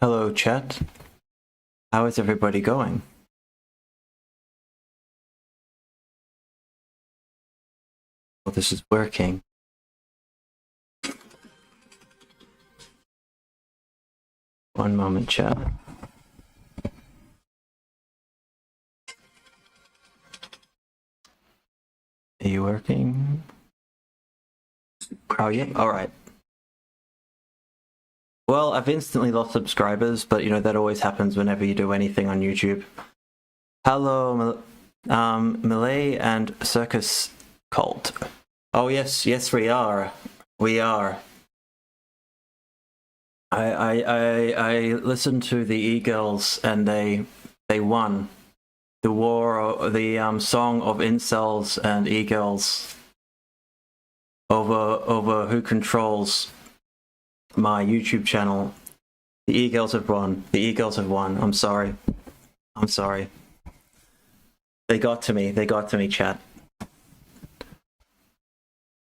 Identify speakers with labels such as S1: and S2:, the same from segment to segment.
S1: Hello, chat. How is everybody going? Well, this is working. One moment, chat. Are you working? Oh, yeah. All right. Well, I've instantly lost subscribers, but you know that always happens whenever you do anything on YouTube. Hello, Malay and Circus Cult. Oh yes, yes we are. We are. I listened to the Egirls and they won the war, the song of incels and Egirls over who controls my YouTube channel. The E-Girls have won. The E-Girls have won. I'm sorry. I'm sorry. They got to me. They got to me, chat.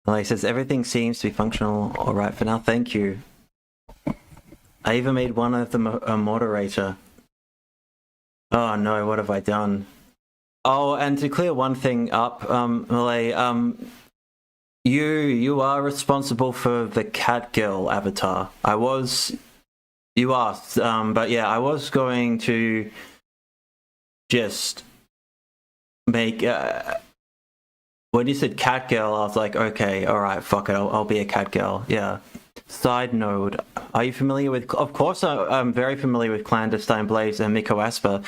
S1: Well, he says, everything seems to be functional all right for now. Thank you. I even made one of them a moderator. Oh no, what have I done? Oh, and to clear one thing up, Malay, You are responsible for the Catgirl avatar. You asked, but yeah, I was going to just make, when you said Catgirl, I was like, okay, alright, fuck it, I'll be a Catgirl, yeah. Side note, are you familiar with, of course I'm very familiar with Clandestine Blaze and Miko Asper.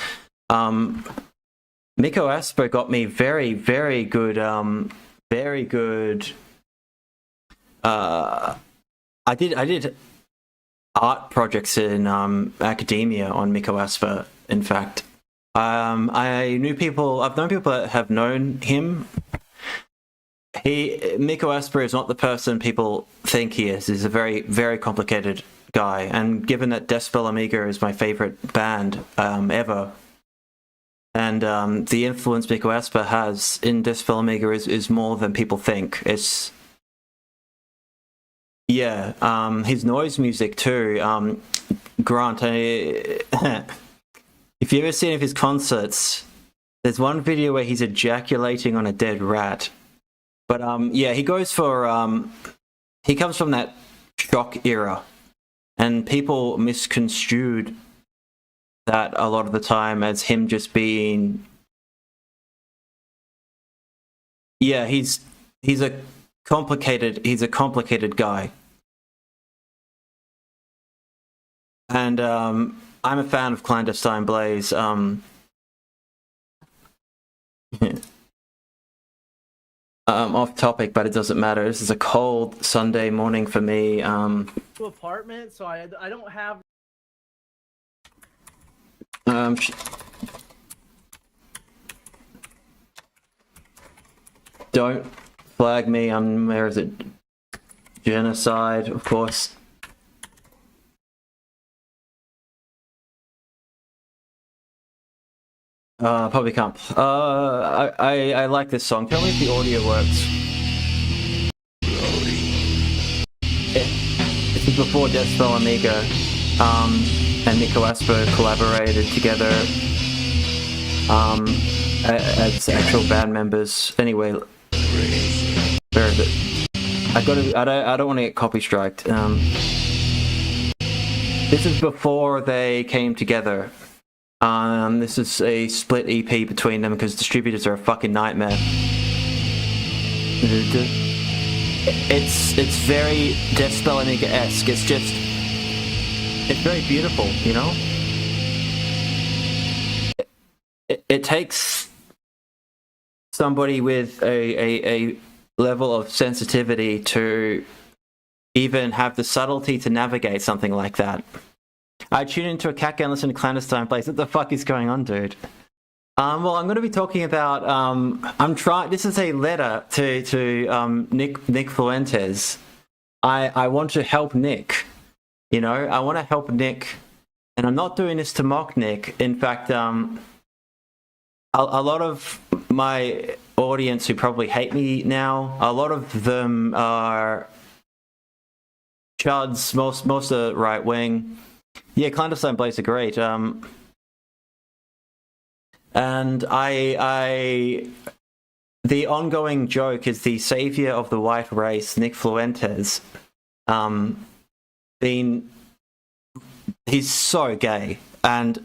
S1: Miko Asper got me very, very good, I did art projects in academia on Miko Asper, in fact. I've known people that have known him. Miko Asper is not the person people think he is. He's a very, very complicated guy, and given that Decibel Amiga is my favorite band ever, and the influence Miko Asper has in Decibel Amiga is more than people think. It's yeah, his noise music too. Grant, if you ever seen any of his concerts, there's one video where he's ejaculating on a dead rat. But yeah, he goes for he comes from that shock era, and people misconstrued that a lot of the time as him just being, yeah, he's a complicated guy. And I'm a fan of Clandestine Blaze. Off topic, but it doesn't matter. This is a cold Sunday morning for me.
S2: Apartment, so I don't have.
S1: Don't flag me. Where is it? Genocide, of course. Probably can't. I like this song. Tell me if the audio works. This is before Decibel Amiga, and Miko Asper collaborated together, as actual band members. Anyway, where is it? I don't want to get copy striked. This is before they came together. This is a split EP between them because distributors are a fucking nightmare. It's very Decibel Amiga-esque. It's very beautiful, you know? It takes somebody with a level of sensitivity to even have the subtlety to navigate something like that. I tune into a Catgirl and listen to Clandestine Blaze. What the fuck is going on, dude? Well, I'm going to be talking about. This is a letter to Nick Fuentes. I want to help Nick. You know, I want to help Nick, and I'm not doing this to mock Nick. In fact, a lot of my audience who probably hate me now, a lot of them are Chuds, most are right wing. Yeah, clandestine blades are great. And the ongoing joke is the savior of the white race, Nick Fuentes, he's so gay, and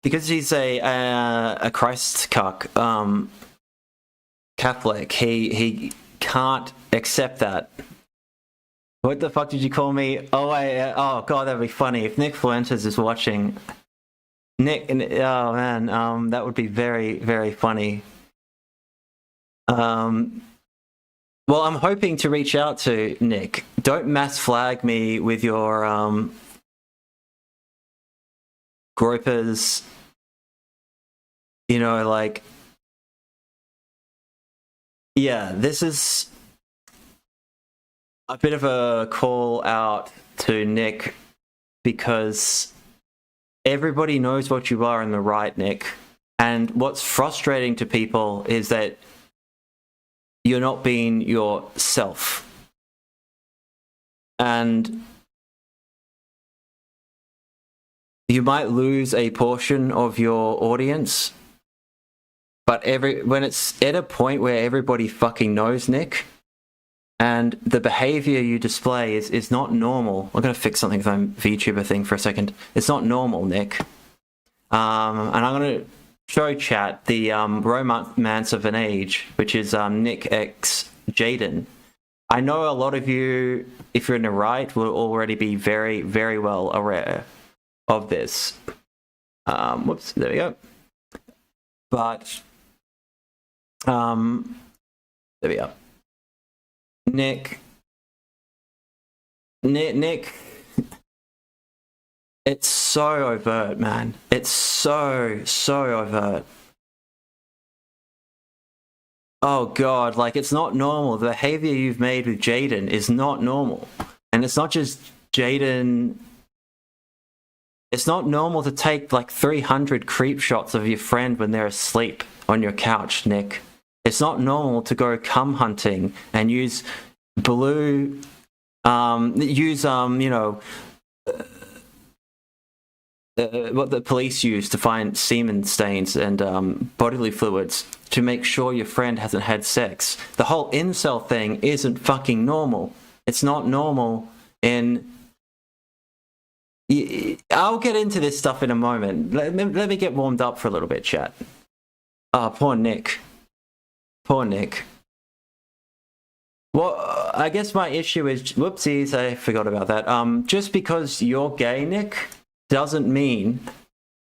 S1: because he's a Christ cuck, Catholic, he can't accept that. What the fuck did you call me? Oh, oh god, that'd be funny if Nick Fuentes is watching. Nick, oh man, that would be very, very funny. Well, I'm hoping to reach out to Nick. Don't mass flag me with your gropers. You know, like, yeah, this is a bit of a call out to Nick because everybody knows what you are in the right, Nick. And what's frustrating to people is that you're not being yourself. And you might lose a portion of your audience, but when it's at a point where everybody fucking knows Nick, and the behavior you display is not normal. I'm going to fix something with my VTuber thing for a second. It's not normal, Nick. And I'm going to show chat the romance of an age, which is Nick X Jaden. I know a lot of you, if you're in the right, will already be very, very well aware of this. Whoops, there we go. But, there we go. Nick, it's so overt, man. It's so overt. Oh god, like, it's not normal. The behavior you've made with Jaden is not normal. And it's not just Jaden. It's not normal to take like 300 creep shots of your friend when they're asleep on your couch, Nick. It's not normal to go cum hunting and use blue, you know, what the police use to find semen stains and bodily fluids to make sure your friend hasn't had sex. The whole incel thing isn't fucking normal. It's not normal. And I'll get into this stuff in a moment. Let me get warmed up for a little bit, chat. Oh, poor Nick. Poor Nick. Well, I guess my issue is, whoopsies, I forgot about that. Just because you're gay, Nick, doesn't mean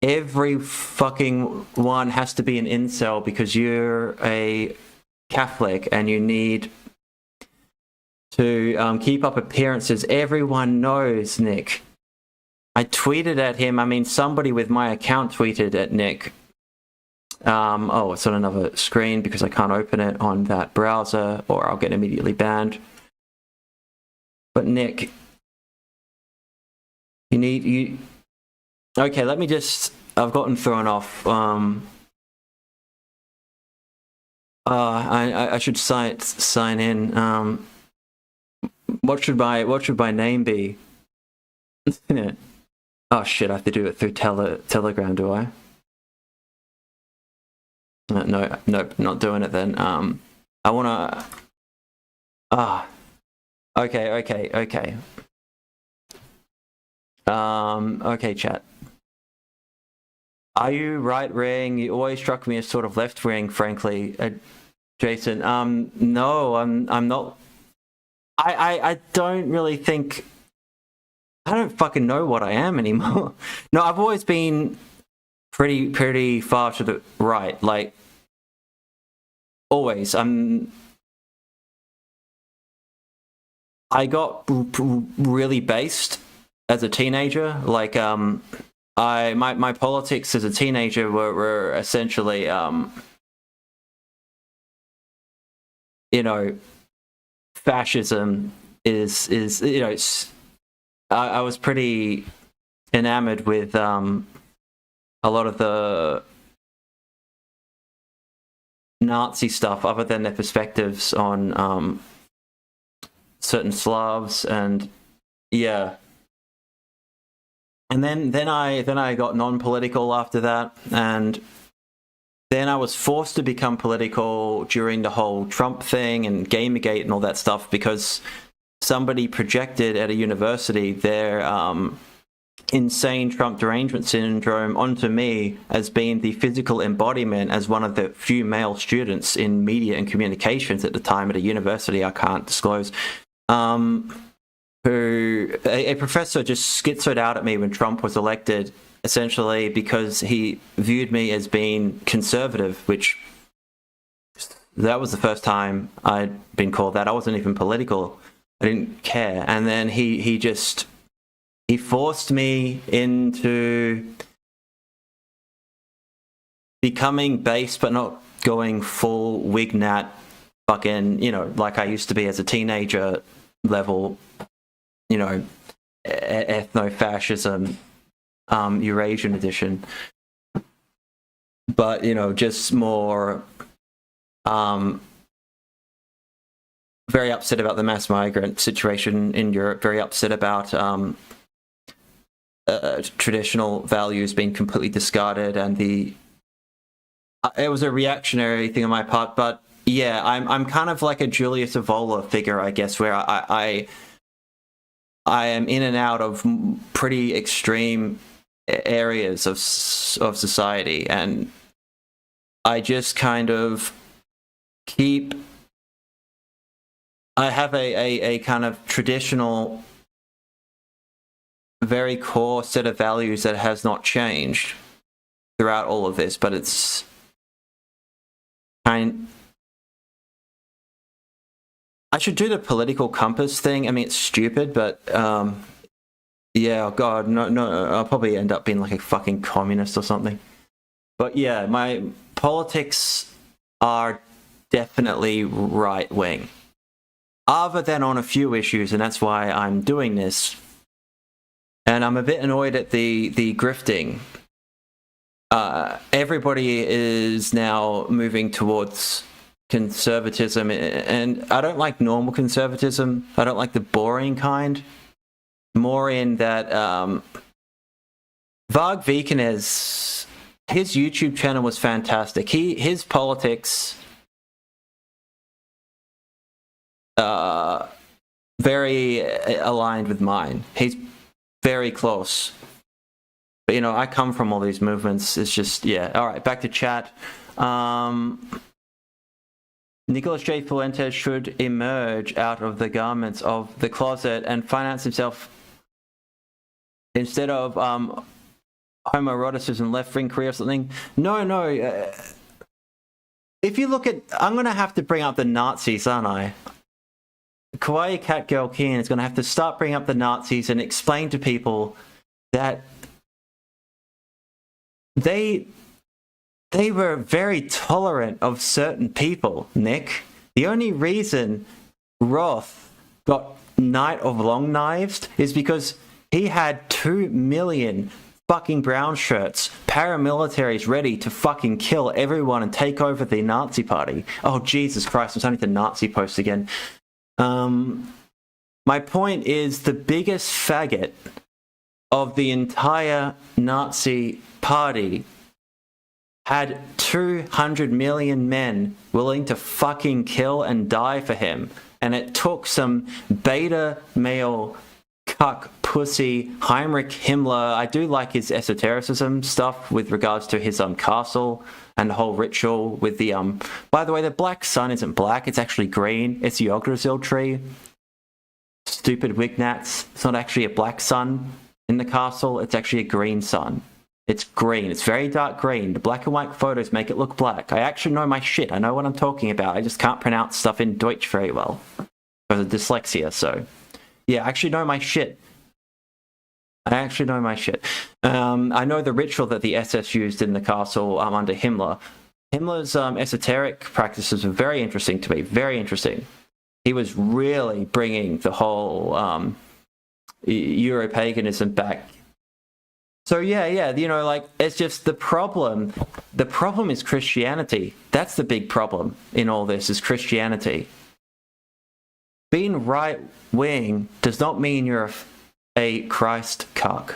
S1: every fucking one has to be an incel because you're a Catholic and you need to keep up appearances. Everyone knows, Nick. I tweeted at him. I mean, somebody with my account tweeted at Nick. Oh, it's on another screen because I can't open it on that browser or I'll get immediately banned. But Nick, okay, let me just, I've gotten thrown off. I should sign in. What should my name be? Oh shit, I have to do it through Telegram, do I? No, nope, not doing it then. I wanna... Okay. Okay, chat. Are you right-wing? You always struck me as sort of left-wing, frankly, Jason. No, I'm not. I don't really think... I don't fucking know what I am anymore. No, I've always been pretty far to the right, like, always. I got really based as a teenager. Like, my politics as a teenager were essentially, you know, fascism is you know, I was pretty enamored with a lot of the Nazi stuff, other than their perspectives on certain Slavs and yeah. And then I got non-political after that, and then I was forced to become political during the whole Trump thing and Gamergate and all that stuff, because somebody projected at a university their insane Trump derangement syndrome onto me as being the physical embodiment as one of the few male students in media and communications at the time at a university I can't disclose. Who a professor just schizoed out at me when Trump was elected, essentially because he viewed me as being conservative, which that was the first time I'd been called that. I wasn't even political. I didn't care. And then he forced me into becoming base but not going full Wignat fucking, like I used to be as a teenager level, ethno-fascism, Eurasian edition. But, just more very upset about the mass migrant situation in Europe, very upset about traditional values being completely discarded, and it was a reactionary thing on my part. But yeah, I'm kind of like a Julius Evola figure, I guess, where I am in and out of pretty extreme areas of society, and I just kind of I have a kind of traditional, very core set of values that has not changed throughout all of this, but it's I should do the political compass thing. I mean, it's stupid, but yeah, oh God, no, I'll probably end up being like a fucking communist or something. But yeah, my politics are definitely right wing, other than on a few issues, and that's why I'm doing this. And I'm a bit annoyed at the grifting. Everybody is now moving towards conservatism, and I don't like normal conservatism. I don't like the boring kind. More in that Varg Vikernes, his YouTube channel was fantastic. His politics very aligned with mine. He's very close. But I come from all these movements. It's just, yeah. All right, back to chat. Nicholas J. Fuentes should emerge out of the garments of the closet and finance himself instead of homoeroticism, left-wing career or something. No. If you look at... I'm going to have to bring up the Nazis, aren't I? Kawaii Catgirl Keen is going to have to start bringing up the Nazis and explain to people that they were very tolerant of certain people, Nick. The only reason Roth got Night of Long Knives is because he had 2 million fucking brown shirts, paramilitaries ready to fucking kill everyone and take over the Nazi party. Oh, Jesus Christ, I'm starting to Nazi post again. My point is, the biggest faggot of the entire Nazi party had 200 million men willing to fucking kill and die for him. And it took some beta male cuck pussy Heinrich Himmler. I do like his esotericism stuff with regards to his castle and the whole ritual with the by the way, the black sun isn't black, it's actually green. It's the Yggdrasil tree. Stupid Wignats. It's not actually a black sun in the castle, it's actually a green sun. It's green. It's very dark green. The black and white photos make it look black. I actually know my shit. I know what I'm talking about. I just can't pronounce stuff in Deutsch very well because of dyslexia. So, yeah, I actually know my shit. I know the ritual that the SS used in the castle under Himmler. Himmler's esoteric practices were very interesting to me. Very interesting. He was really bringing the whole Euro-paganism back. So yeah, like, it's just the problem. The problem is Christianity. That's the big problem in all this, is Christianity. Being right-wing does not mean you're a Christ cuck.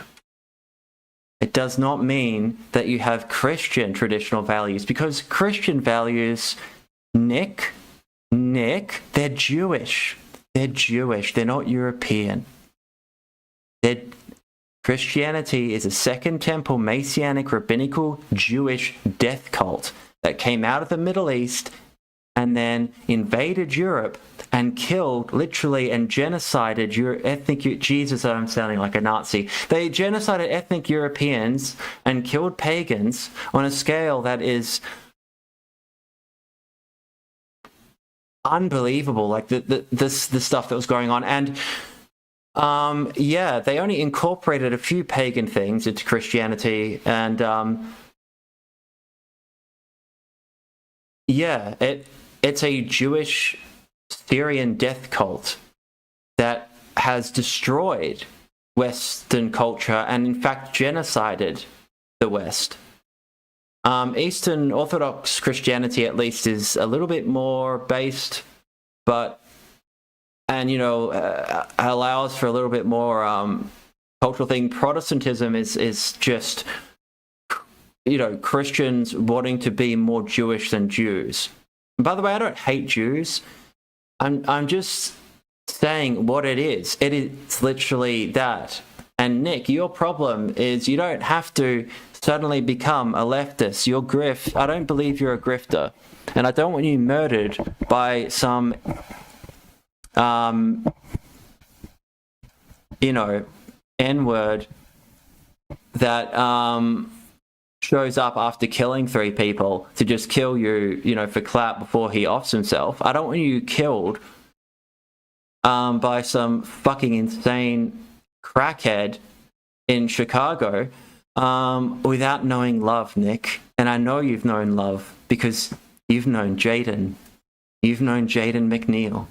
S1: It does not mean that you have Christian traditional values, because Christian values, Nick, they're Jewish. They're Jewish. They're not European. Christianity is a Second Temple Messianic rabbinical Jewish death cult that came out of the Middle East and then invaded Europe and killed, literally, and genocided Jesus, I'm sounding like a Nazi. They genocided ethnic Europeans and killed pagans on a scale that is unbelievable, like the stuff that was going on. And they only incorporated a few pagan things into Christianity, and it's a Jewish Syrian death cult that has destroyed Western culture and in fact genocided the West. Eastern Orthodox Christianity, at least, is a little bit more based, allows for a little bit more cultural thing. Protestantism is just, Christians wanting to be more Jewish than Jews. And by the way, I don't hate Jews. I'm just saying what it is. It is literally that. And Nick, your problem is you don't have to suddenly become a leftist. Your grift, I don't believe you're a grifter. And I don't want you murdered by some, N-word that shows up after killing 3 people to just kill you, for clout before he offs himself. I don't want you killed by some fucking insane crackhead in Chicago without knowing love, Nick. And I know you've known love because you've known Jaden. You've known Jaden McNeil.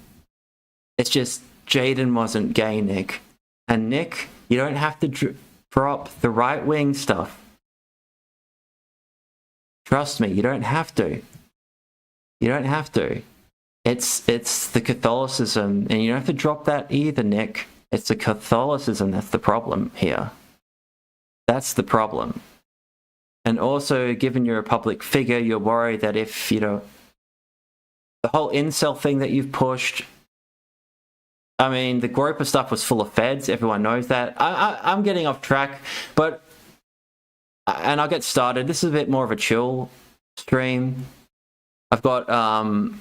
S1: It's just Jaden wasn't gay, Nick. And Nick, you don't have to drop the right-wing stuff. Trust me, you don't have to. You don't have to. It's the Catholicism, and you don't have to drop that either, Nick. It's the Catholicism that's the problem here. That's the problem. And also, given you're a public figure, you're worried that if, the whole incel thing that you've pushed, I mean, the Groper stuff was full of feds. Everyone knows that. I'm getting off track, and I'll get started. This is a bit more of a chill stream. I've got, I'm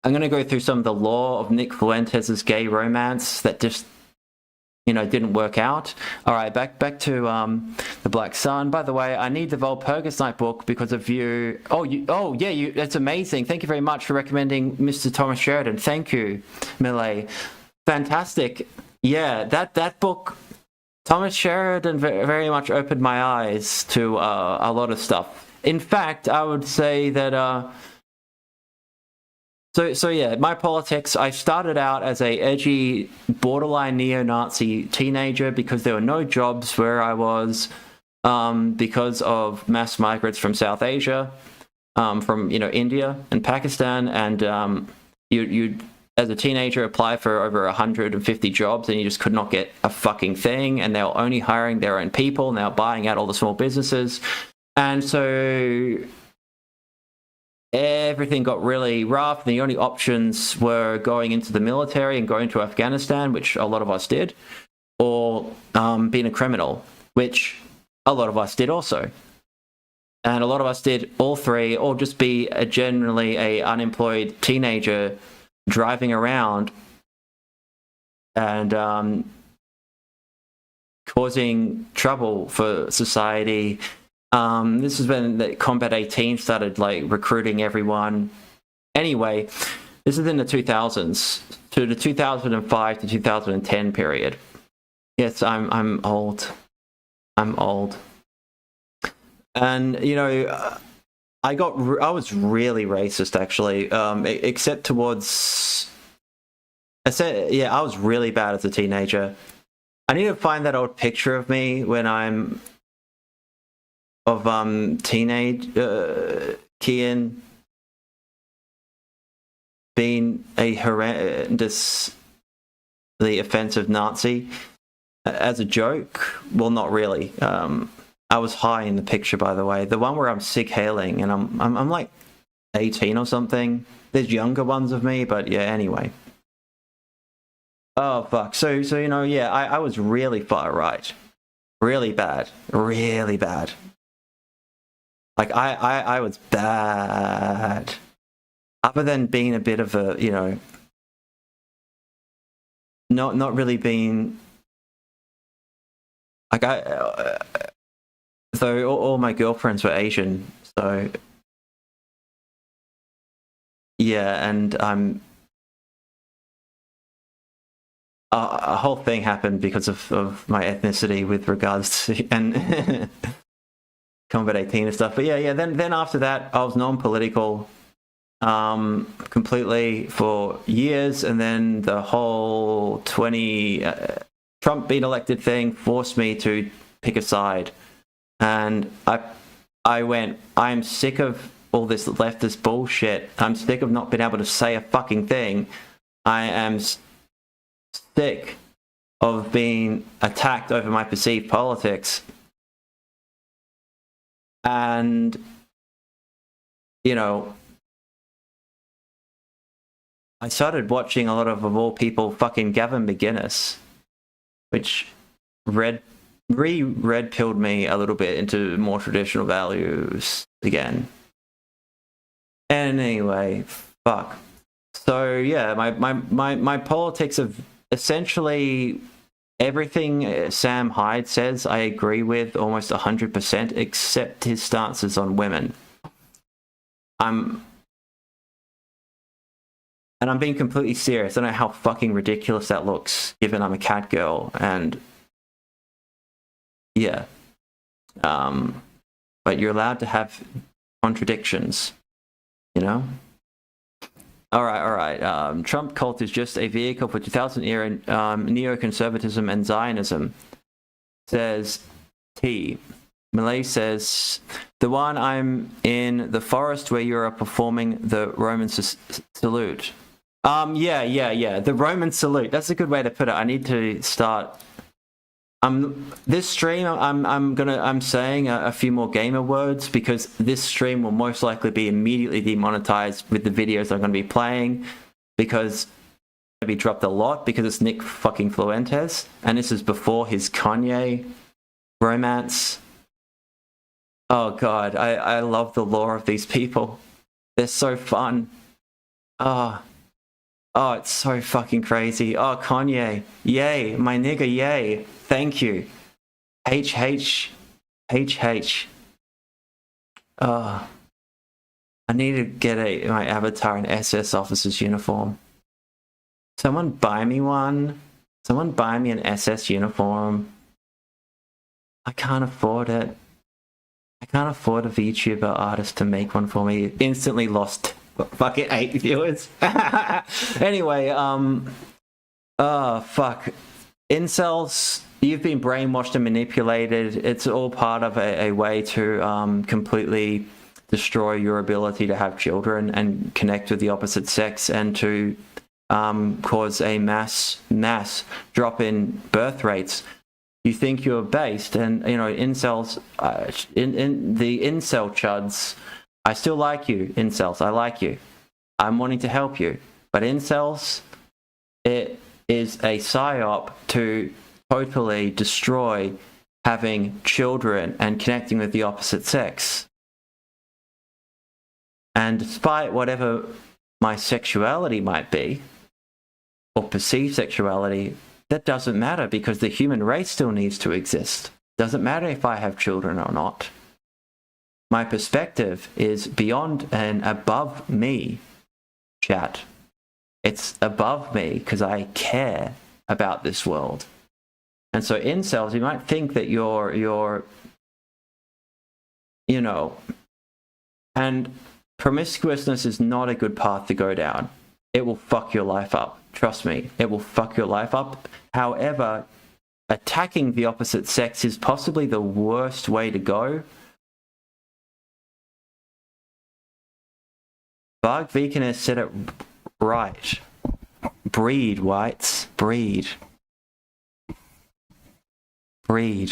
S1: going to go through some of the lore of Nick Fuentes' gay romance that just, didn't work out. All right, back to the Black Sun. By the way, I need the Walpurgis Night book because of you. That's amazing. Thank you very much for recommending Mr. Thomas Sheridan. Thank you, Millet. Fantastic. Yeah, that book, Thomas Sheridan very much opened my eyes to a lot of stuff. In fact, I would say that... So yeah, my politics, I started out as a edgy, borderline neo-Nazi teenager because there were no jobs where I was because of mass migrants from South Asia, from, India and Pakistan. And you'd, as a teenager, apply for over 150 jobs and you just could not get a fucking thing. And they were only hiring their own people and they were buying out all the small businesses. And so... everything got really rough. The only options were going into the military and going to Afghanistan, which a lot of us did, or being a criminal, which a lot of us did also. And a lot of us did all three, or just be generally a unemployed teenager driving around and causing trouble for society. This is when the Combat 18 started recruiting everyone. Anyway, this is in the 2000s to the 2005 to 2010 period. Yes, I'm old. I'm old. And I was really racist actually, except towards. I was really bad as a teenager. I need to find that old picture of me when I'm. Of teenage Kian being a horrendously offensive Nazi. as a joke. Well, not really. I was high in the picture, by the way. The one where I'm sick hailing, and I'm like 18 or something. There's younger ones of me, but yeah. Anyway. Oh fuck. So you know, yeah, I was really far right, really bad, really bad. Like I was bad. Other than being a bit of a, you know, not really being like so all my girlfriends were Asian, so yeah, and a whole thing happened because of my ethnicity with regards to and combat 18 and stuff. But yeah, then after that I was non-political completely for years, and then the whole Trump being elected thing forced me to pick a side, and I went, I'm sick of all this leftist bullshit. I'm sick of not being able to say a fucking thing. I am sick of being attacked over my perceived politics. And, you know, I started watching a lot of all people, fucking Gavin McGuinness, which red-pilled me a little bit into more traditional values again. And anyway, fuck. So yeah, my politics of essentially everything Sam Hyde says I agree with almost 100%, except his stances on women. And I'm being completely serious. I don't know how fucking ridiculous that looks, given I'm a Catgirl, and yeah. But you're allowed to have contradictions, you know? All right. Trump cult is just a vehicle for 2000 era neoconservatism and Zionism, says T. Malay says, the one I'm in the forest where you are performing the Roman salute. Yeah. The Roman salute. That's a good way to put it. I need to start. This stream, I'm saying a few more gamer words, because this stream will most likely be immediately demonetized with the videos I'm going to be playing, because it's going to be dropped a lot because it's Nick fucking Fuentes, and this is before his Kanye romance. Oh god, I love the lore of these people. They're so fun. Oh, it's so fucking crazy. Oh, Kanye, yay, my nigga, yay. Thank you. HH. Oh, I need to get my avatar an SS officer's uniform. Someone buy me one. Someone buy me an SS uniform. I can't afford it. I can't afford a VTuber artist to make one for me. Instantly lost fucking 8 viewers. Anyway, oh fuck. Incels, you've been brainwashed and manipulated. It's all part of a way to completely destroy your ability to have children and connect with the opposite sex, and to cause a mass drop in birth rates. You think you're based, and you know, incels, in the incel chuds, I still like you, incels, I like you. I'm wanting to help you. But incels, it is a psyop to totally destroy having children and connecting with the opposite sex. And despite whatever my sexuality might be, or perceived sexuality, that doesn't matter, because the human race still needs to exist. Doesn't matter if I have children or not. My perspective is beyond and above me, chat. It's above me because I care about this world. And so incels, you might think that you're, you know, and promiscuousness is not a good path to go down. It will fuck your life up. Trust me, it will fuck your life up. However, attacking the opposite sex is possibly the worst way to go. Bug Vegan has said it right. Breed, whites, breed. Agreed.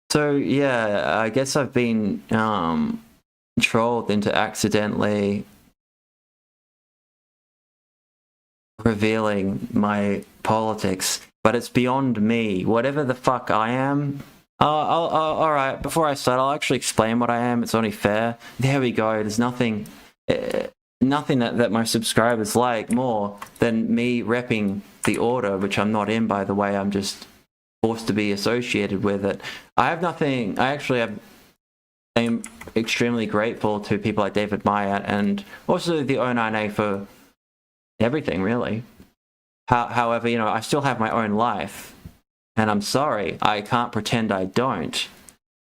S1: So yeah, I guess I've been trolled into accidentally revealing my politics, but it's beyond me. Whatever the fuck I am. All right. Before I start, I'll actually explain what I am. It's only fair. There we go. There's nothing that my subscribers like more than me repping the order, which I'm not in, by the way. I'm just forced to be associated with it. I have nothing. I actually am extremely grateful to people like David Myatt and also the O9A for everything, really. However, you know, I still have my own life, and I'm sorry, I can't pretend I don't,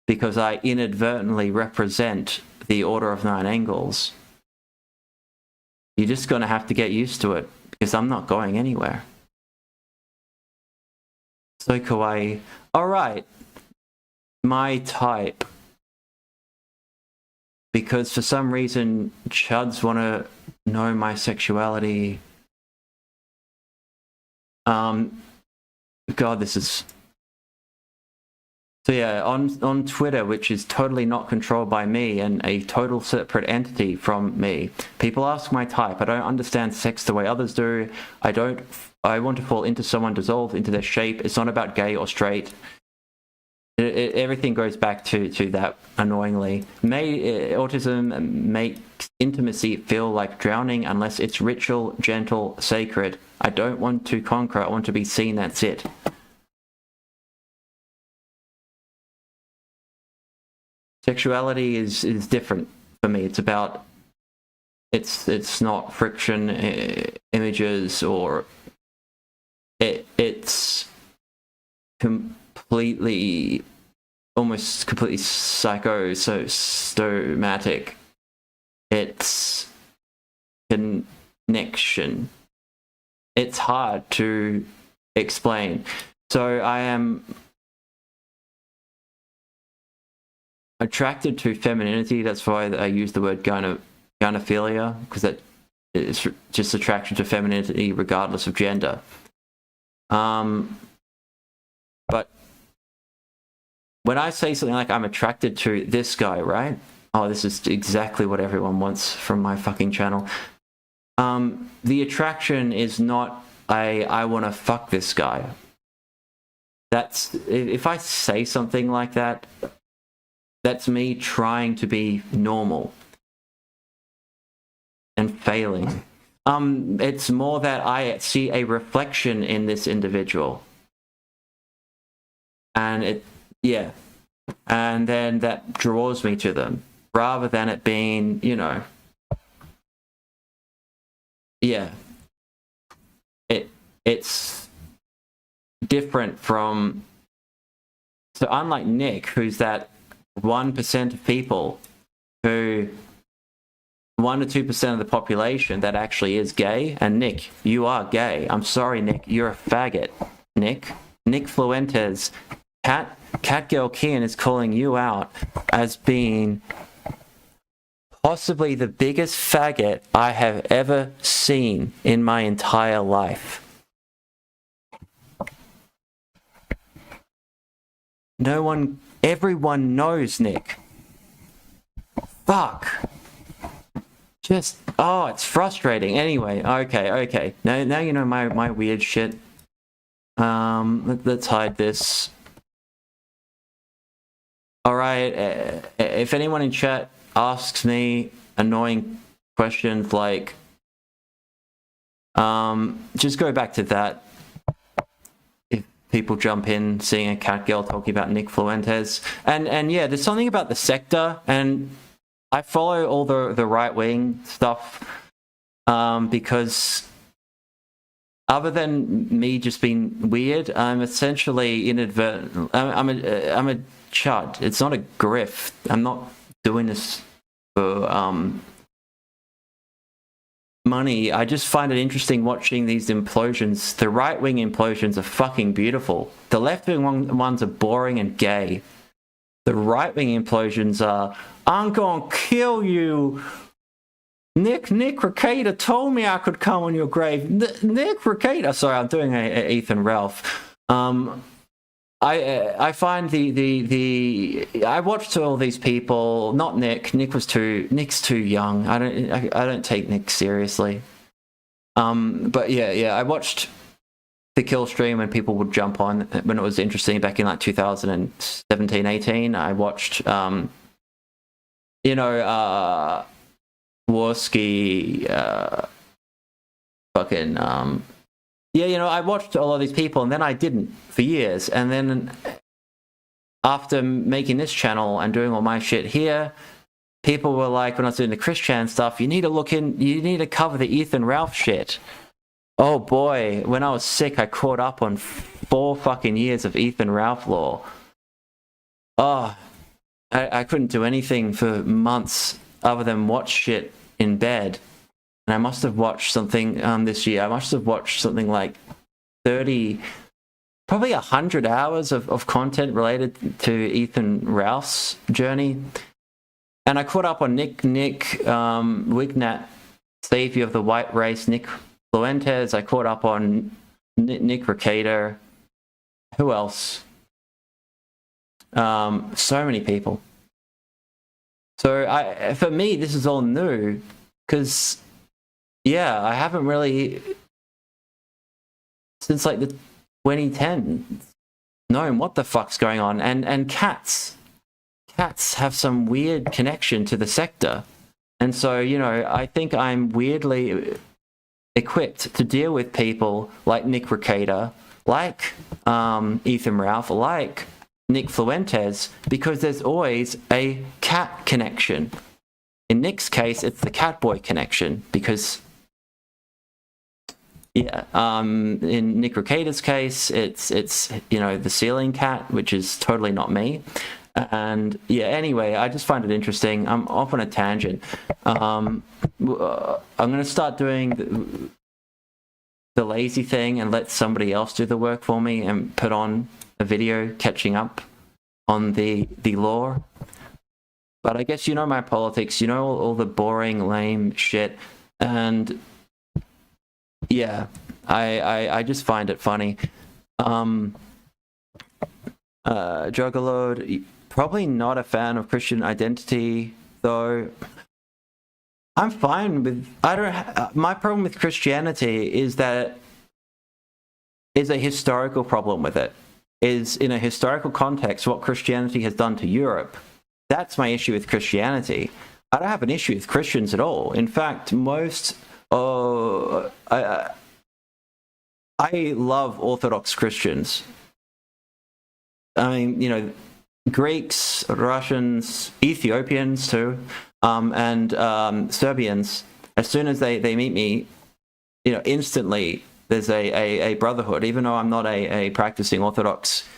S1: because I inadvertently represent the Order of Nine Angles. You're just going to have to get used to it, because I'm not going anywhere. So kawaii. Alright. My type. Because for some reason, Chuds want to know my sexuality. God, this is... So yeah, on Twitter, which is totally not controlled by me and a total separate entity from me, people ask my type. I don't understand sex the way others do. I want to fall into someone, dissolve into their shape. It's not about gay or straight. Everything goes back to that, annoyingly. Autism makes intimacy feel like drowning unless it's ritual, gentle, sacred. I don't want to conquer, I want to be seen, that's it. Sexuality is different for me. It's about, it's not friction, images, or it's completely, almost completely psychosomatic. It's connection. It's hard to explain. So I am attracted to femininity. That's why I use the word gynephilia, because that is just attraction to femininity regardless of gender. But when I say something like I'm attracted to this guy, right? Oh, this is exactly what everyone wants from my fucking channel. The attraction is not I want to fuck this guy. That's, if I say something like that, that's me trying to be normal and failing. It's more that I see a reflection in this individual. And and then that draws me to them, rather than it being, you know, it's different from, so unlike Nick, who's that 1% of people who 1 to 2% of the population that actually is gay. And Nick, you are gay. I'm sorry, Nick, you're a faggot. Nick Fuentes, Catgirl Kian is calling you out as being possibly the biggest faggot I have ever seen in my entire life. Everyone knows Nick. Fuck. Just, oh, it's frustrating. Anyway, okay. Now you know my weird shit. Let's hide this. Alright, if anyone in chat asks me annoying questions like, just go back to that. If people jump in seeing a Catgirl talking about Nick Fuentes. And yeah, there's something about the sector, and I follow all the right-wing stuff because other than me just being weird, I'm essentially inadvertent. I'm a chud. It's not a grift. I'm not doing this for money. I just find it interesting watching these implosions. The right-wing implosions are fucking beautiful. The left-wing ones are boring and gay. The right-wing implosions are, I'm gonna kill you Nick Recator told me I could come on your grave. Nick Recator. Sorry, I'm doing a Ethan Ralph. I find I watched all these people. Not Nick. Nick's too young. I don't take Nick seriously. But yeah. I watched the kill stream when people would jump on when it was interesting back in like 2017, 18. I watched Warski, I watched a lot of these people, and then I didn't for years. And then after making this channel and doing all my shit here, people were like, when I was doing the Christian stuff, you need to cover the Ethan Ralph shit. Oh boy, when I was sick, I caught up on 4 fucking years of Ethan Ralph lore. Oh, I couldn't do anything for months other than watch shit in bed. And I must have watched something this year. I must have watched something like 30, probably 100 hours of content related to Ethan Ralph's journey. And I caught up on Nick Wignat, Savior of the White Race, Nick Fuentes. I caught up on Nick Recator. Who else? So many people. So for me, this is all new because, yeah, I haven't really, since like the 2010, known what the fuck's going on. And cats have some weird connection to the sector. And so, I think I'm weirdly equipped to deal with people like Nick Recator, like Ethan Ralph, like Nick Fuentes, because there's always a cat connection. In Nick's case, it's the Catboy connection, because in Nick Recator's case, it's the ceiling cat, which is totally not me. And yeah, anyway, I just find it interesting. I'm off on a tangent. I'm going to start doing the lazy thing and let somebody else do the work for me and put on a video catching up on the lore. But I guess my politics, all the boring, lame shit. And yeah, I just find it funny. Juggalode, probably not a fan of Christian identity, though. I'm fine with. My problem with Christianity is that is a historical problem with it. Is in a historical context what Christianity has done to Europe. That's my issue with Christianity. I don't have an issue with Christians at all. In fact, I love Orthodox Christians. I mean, Greeks, Russians, Ethiopians too, and Serbians. As soon as they meet me, instantly there's a brotherhood. Even though I'm not a practicing Orthodox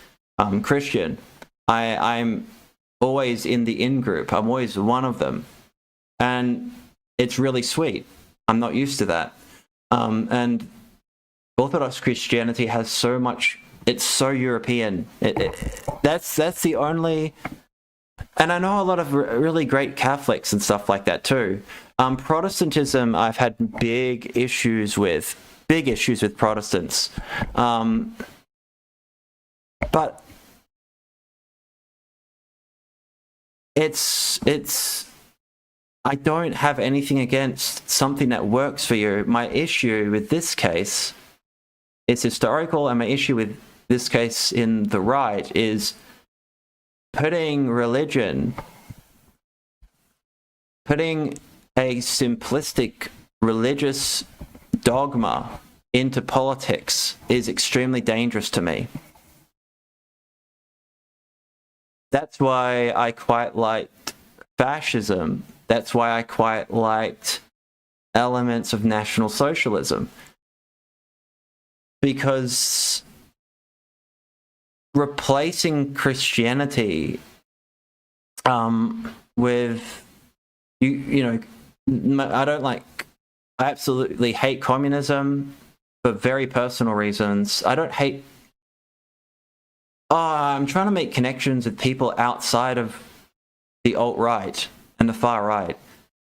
S1: Christian, I'm always in the in-group. I'm always one of them. And it's really sweet. I'm not used to that. And Orthodox Christianity has so much. It's so European. That's the only. And I know a lot of really great Catholics and stuff like that too. Protestantism, I've had big issues with Protestants. But it's. I don't have anything against something that works for you. My issue with this case is historical, and my issue with this case in the right is putting a simplistic religious dogma into politics is extremely dangerous to me. That's why I quite liked fascism. That's why I quite liked elements of National Socialism. Because replacing Christianity with, I absolutely hate communism for very personal reasons. I don't hate, I'm trying to make connections with people outside of the alt-right and the far right.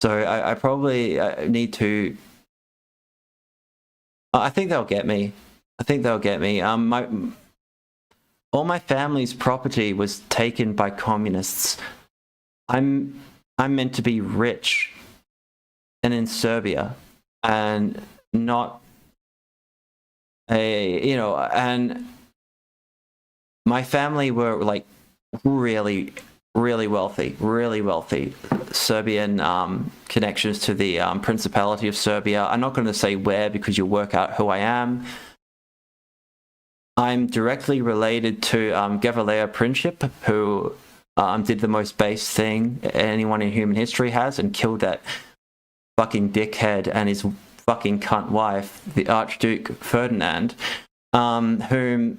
S1: So I probably need to. I think they'll get me. All my family's property was taken by communists. I'm meant to be rich and in Serbia and not and my family were like really wealthy Serbian connections to the Principality of Serbia. I'm not going to say where because you'll work out who I am. I'm directly related to Gavrila Princip, who did the most base thing anyone in human history has and killed that fucking dickhead and his fucking cunt wife, the Archduke Ferdinand, whom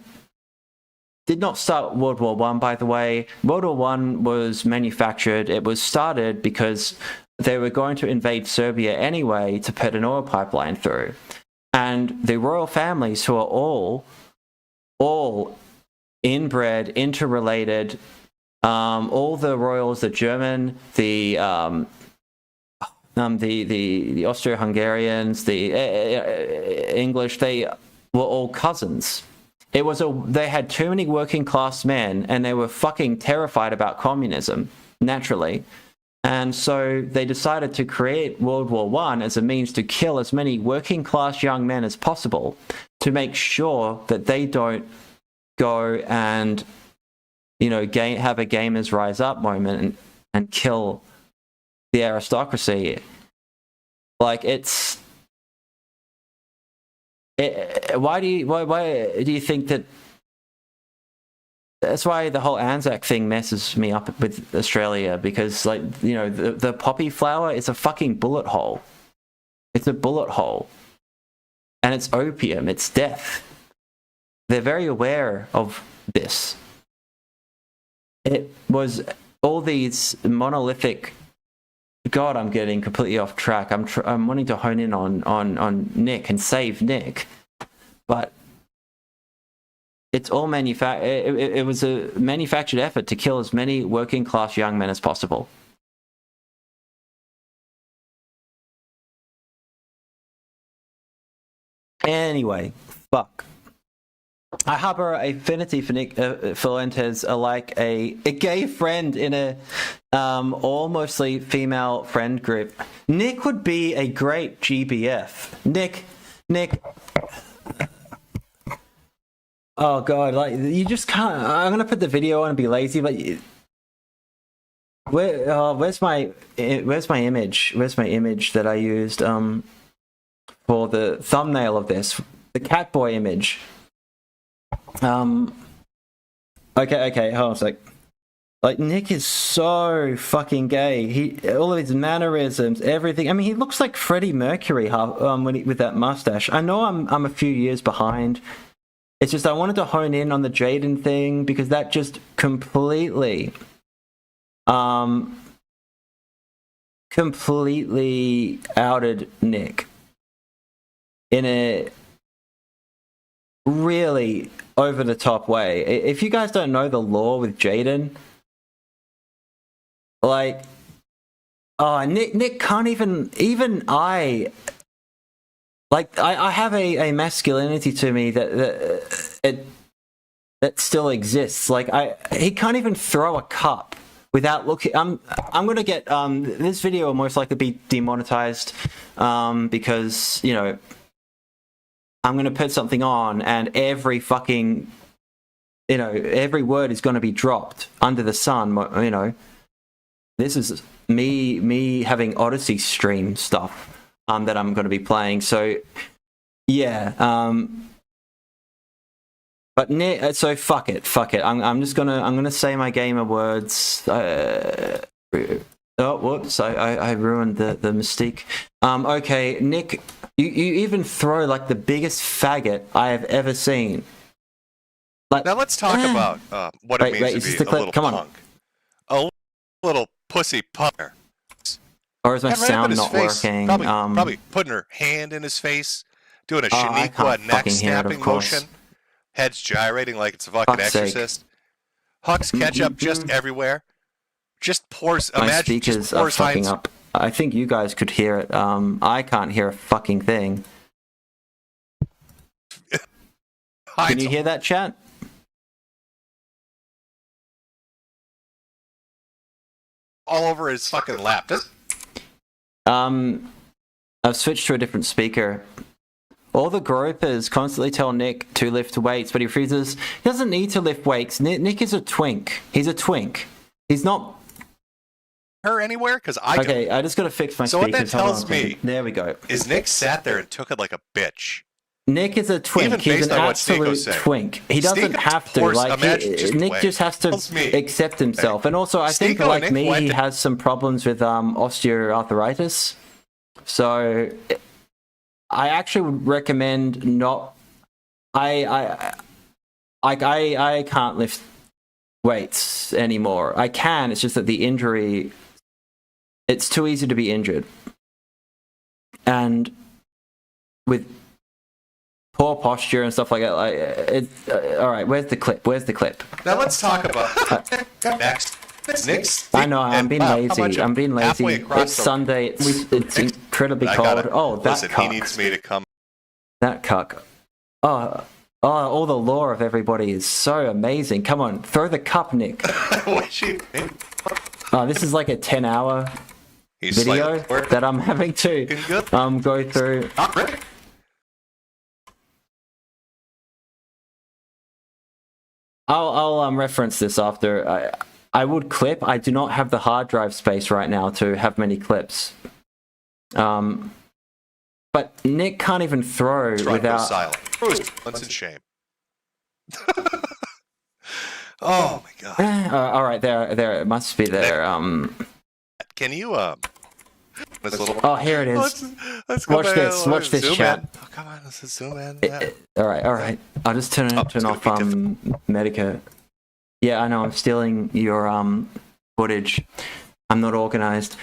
S1: did not start World War One, by the way. World War One was manufactured. It was started because they were going to invade Serbia anyway to put an oil pipeline through. And the royal families, who are all inbred, interrelated, all the royals, the German, the Austro-Hungarians, the English, they were all cousins. They had too many working class men and they were fucking terrified about communism, naturally. And so they decided to create World War One as a means to kill as many working class young men as possible to make sure that they don't go and, have a gamers rise up moment and kill the aristocracy. Like why do you think that? That's why the whole Anzac thing messes me up with Australia, because the poppy flower is a fucking bullet hole. It's a bullet hole, and it's opium. It's death. They're very aware of this. It was all these monolithic. God, I'm getting completely off track. I'm wanting to hone in on Nick and save Nick, but it's all it was a manufactured effort to kill as many working class young men as possible. Anyway, fuck. I harbor a affinity for Nick Fuentes, like a gay friend in a all mostly female friend group. Nick would be a great GBF. Nick. Oh god, like you just can't. I'm gonna put the video on and be lazy, but where's my image? Where's my image that I used for the thumbnail of this? The Catboy image. Okay, hold on a sec. Like, Nick is so fucking gay. All of his mannerisms, everything. I mean, he looks like Freddie Mercury with that mustache. I know I'm a few years behind. It's just I wanted to hone in on the Jaden thing because that just completely outed Nick in a really over the top way. If you guys don't know the lore with Jaden, like, Nick can't even I have a masculinity to me that still exists. Like he can't even throw a cup without looking. I'm gonna get this video will most likely be demonetized because I'm going to put something on and every fucking, every word is going to be dropped under the sun. This is me having Odyssey stream stuff that I'm going to be playing. So, yeah. But so fuck it. I'm gonna say my gamer words. Oh, whoops! I ruined the mystique. Okay, Nick. You even throw like the biggest faggot I have ever seen. Like,
S3: now let's talk about what it means to be a little punk. A little pussy punker.
S1: Or is my sound not working?
S3: Probably putting her hand in his face, doing a Shaniqua neck snapping motion, heads gyrating like it's a fucking exorcist. Hugs ketchup just everywhere. Just pours.
S1: My
S3: imagine
S1: speakers
S3: just
S1: are
S3: pours
S1: fucking
S3: Heinz,
S1: up. I think you guys could hear it. I can't hear a fucking thing. Can you hear that, chat?
S3: All over his fucking lap.
S1: I've switched to a different speaker. All the gropers constantly tell Nick to lift weights, but he refuses. He doesn't need to lift weights. Nick is a twink. He's a twink. He's not...
S3: Her anywhere? Because
S1: Okay, I just got to fix my speakers.
S3: So what that tells me...
S1: There we go.
S3: Is Nick sat there and took it like a bitch.
S1: Nick is a twink.
S3: Even
S1: He's
S3: based
S1: an
S3: on what
S1: absolute
S3: Stego
S1: twink. He doesn't
S3: Stego,
S1: have to.
S3: course,
S1: Like Nick just has to accept himself. And also, I think, like
S3: Nick
S1: me, he
S3: Fuentes.
S1: has some problems with osteoarthritis. So, I actually would recommend not. I can't lift weights anymore. I can. It's just that the injury. It's too easy to be injured. And with poor posture and stuff like that, all right, where's the clip?
S3: Now let's talk about next. Nick's.
S1: I know, I'm being lazy. I'm being lazy. It's Sunday. It's incredibly cold. Oh, that
S3: listen,
S1: cuck.
S3: He needs me to come.
S1: That cuck. Oh, all the lore of everybody is so amazing. Come on, throw the cup, Nick. Oh, this is like a 10-hour video that I'm having to go through. I'll reference this after. I would clip. I do not have the hard drive space right now to have many clips. But Nick can't even throw without
S3: silent. Silence and shame. Oh my god.
S1: All right, there. It must be there.
S3: Can you
S1: Oh, here it is.
S3: Let's go
S1: Watch this. Watch this, chat.
S3: Oh, come on, let's zoom in.
S1: All right. I'll just turn off Medica. Yeah, I know. I'm stealing your footage. I'm not organized.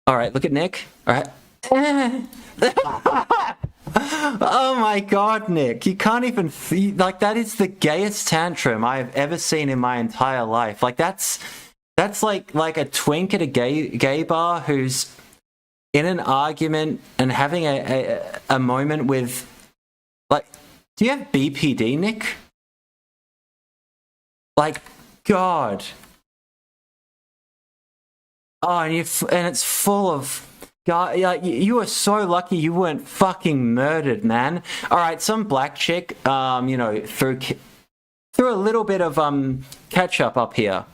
S1: All right, look at Nick. All right. Oh my god, Nick! You can't even like that is the gayest tantrum I have ever seen in my entire life. Like that's like a twink at a gay bar who's in an argument and having a moment with, like, do you have BPD, Nick? Like, God. Oh, and it's full of, God, like, you are so lucky you weren't fucking murdered, man. All right, some black chick, threw a little bit of ketchup up here.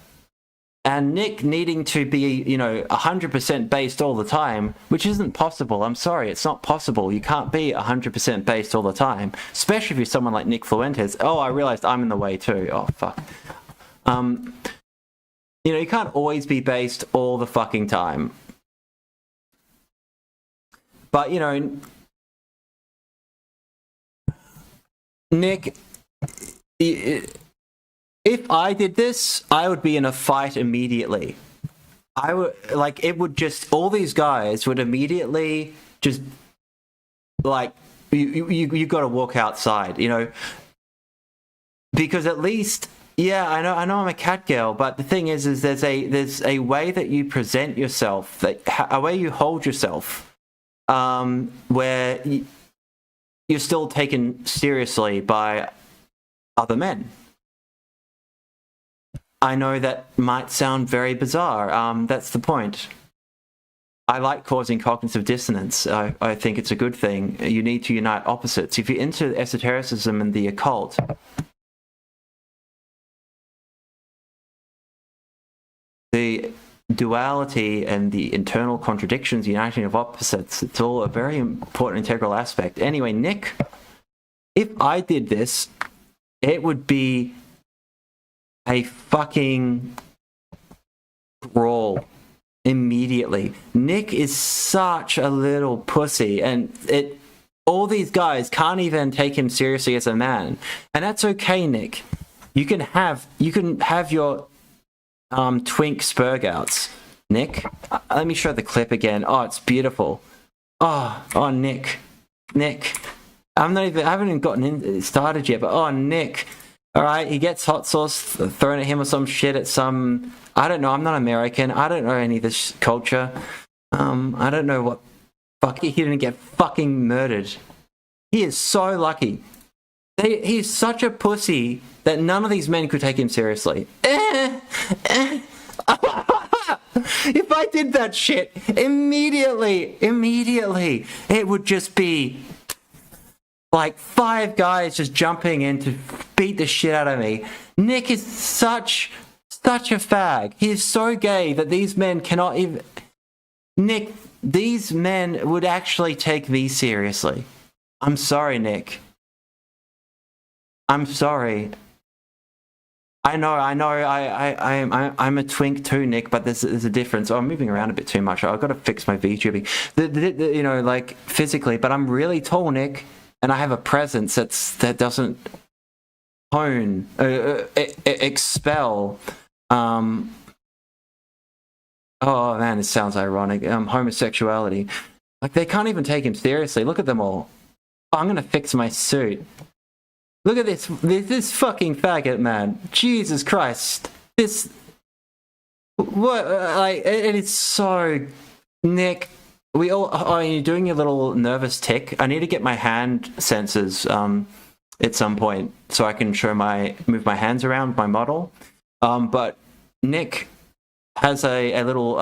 S1: And Nick needing to be, 100% based all the time, which isn't possible. I'm sorry, it's not possible. You can't be 100% based all the time, especially if you're someone like Nick Fuentes. Oh, I realized I'm in the way too. Oh, fuck. You can't always be based all the fucking time. But, Nick... If I did this, I would be in a fight immediately. I would, like, it would just, all these guys would immediately just, like, you got to walk outside, because at least, yeah, I know I'm a Catgirl, but the thing is there's a way that you present yourself, a way you hold yourself, where you're still taken seriously by other men. I know that might sound very bizarre. That's the point. I like causing cognitive dissonance. I think it's a good thing. You need to unite opposites. If you're into esotericism and the occult, the duality and the internal contradictions, uniting of opposites, it's all a very important integral aspect. Anyway, Nick, if I did this, it would be a fucking brawl immediately. Nick is such a little pussy, and all these guys can't even take him seriously as a man, and that's okay, Nick. You can have your twink spurgouts, Nick. Let me show the clip again. Oh, it's beautiful. Oh, Nick. I haven't even gotten started yet, but oh, Nick. All right, he gets hot sauce thrown at him or some shit at some... I don't know, I'm not American. I don't know any of this culture. I don't know what. Fuck, he didn't get fucking murdered. He is so lucky. He's such a pussy that none of these men could take him seriously. If I did that shit, immediately, it would just be like 5 guys just jumping in to beat the shit out of me. Nick is such a fag. He is so gay that these men cannot even... Nick, these men would actually take me seriously. I'm sorry, Nick. I'm sorry. I know. I'm a twink too, Nick. But there's a difference. Oh, I'm moving around a bit too much. I've got to fix my VTubing. You know, like physically. But I'm really tall, Nick, and I have a presence that doesn't hone, expel. Oh man, this sounds ironic. Homosexuality. Like they can't even take him seriously. Look at them all. Oh, I'm gonna fix my suit. Look at this fucking faggot, man. Jesus Christ. This... What, like, it is so... Nick, we all... Oh, you're doing your little nervous tick. I need to get my hand sensors, at some point, so I can move my hands around my model. But Nick has a little,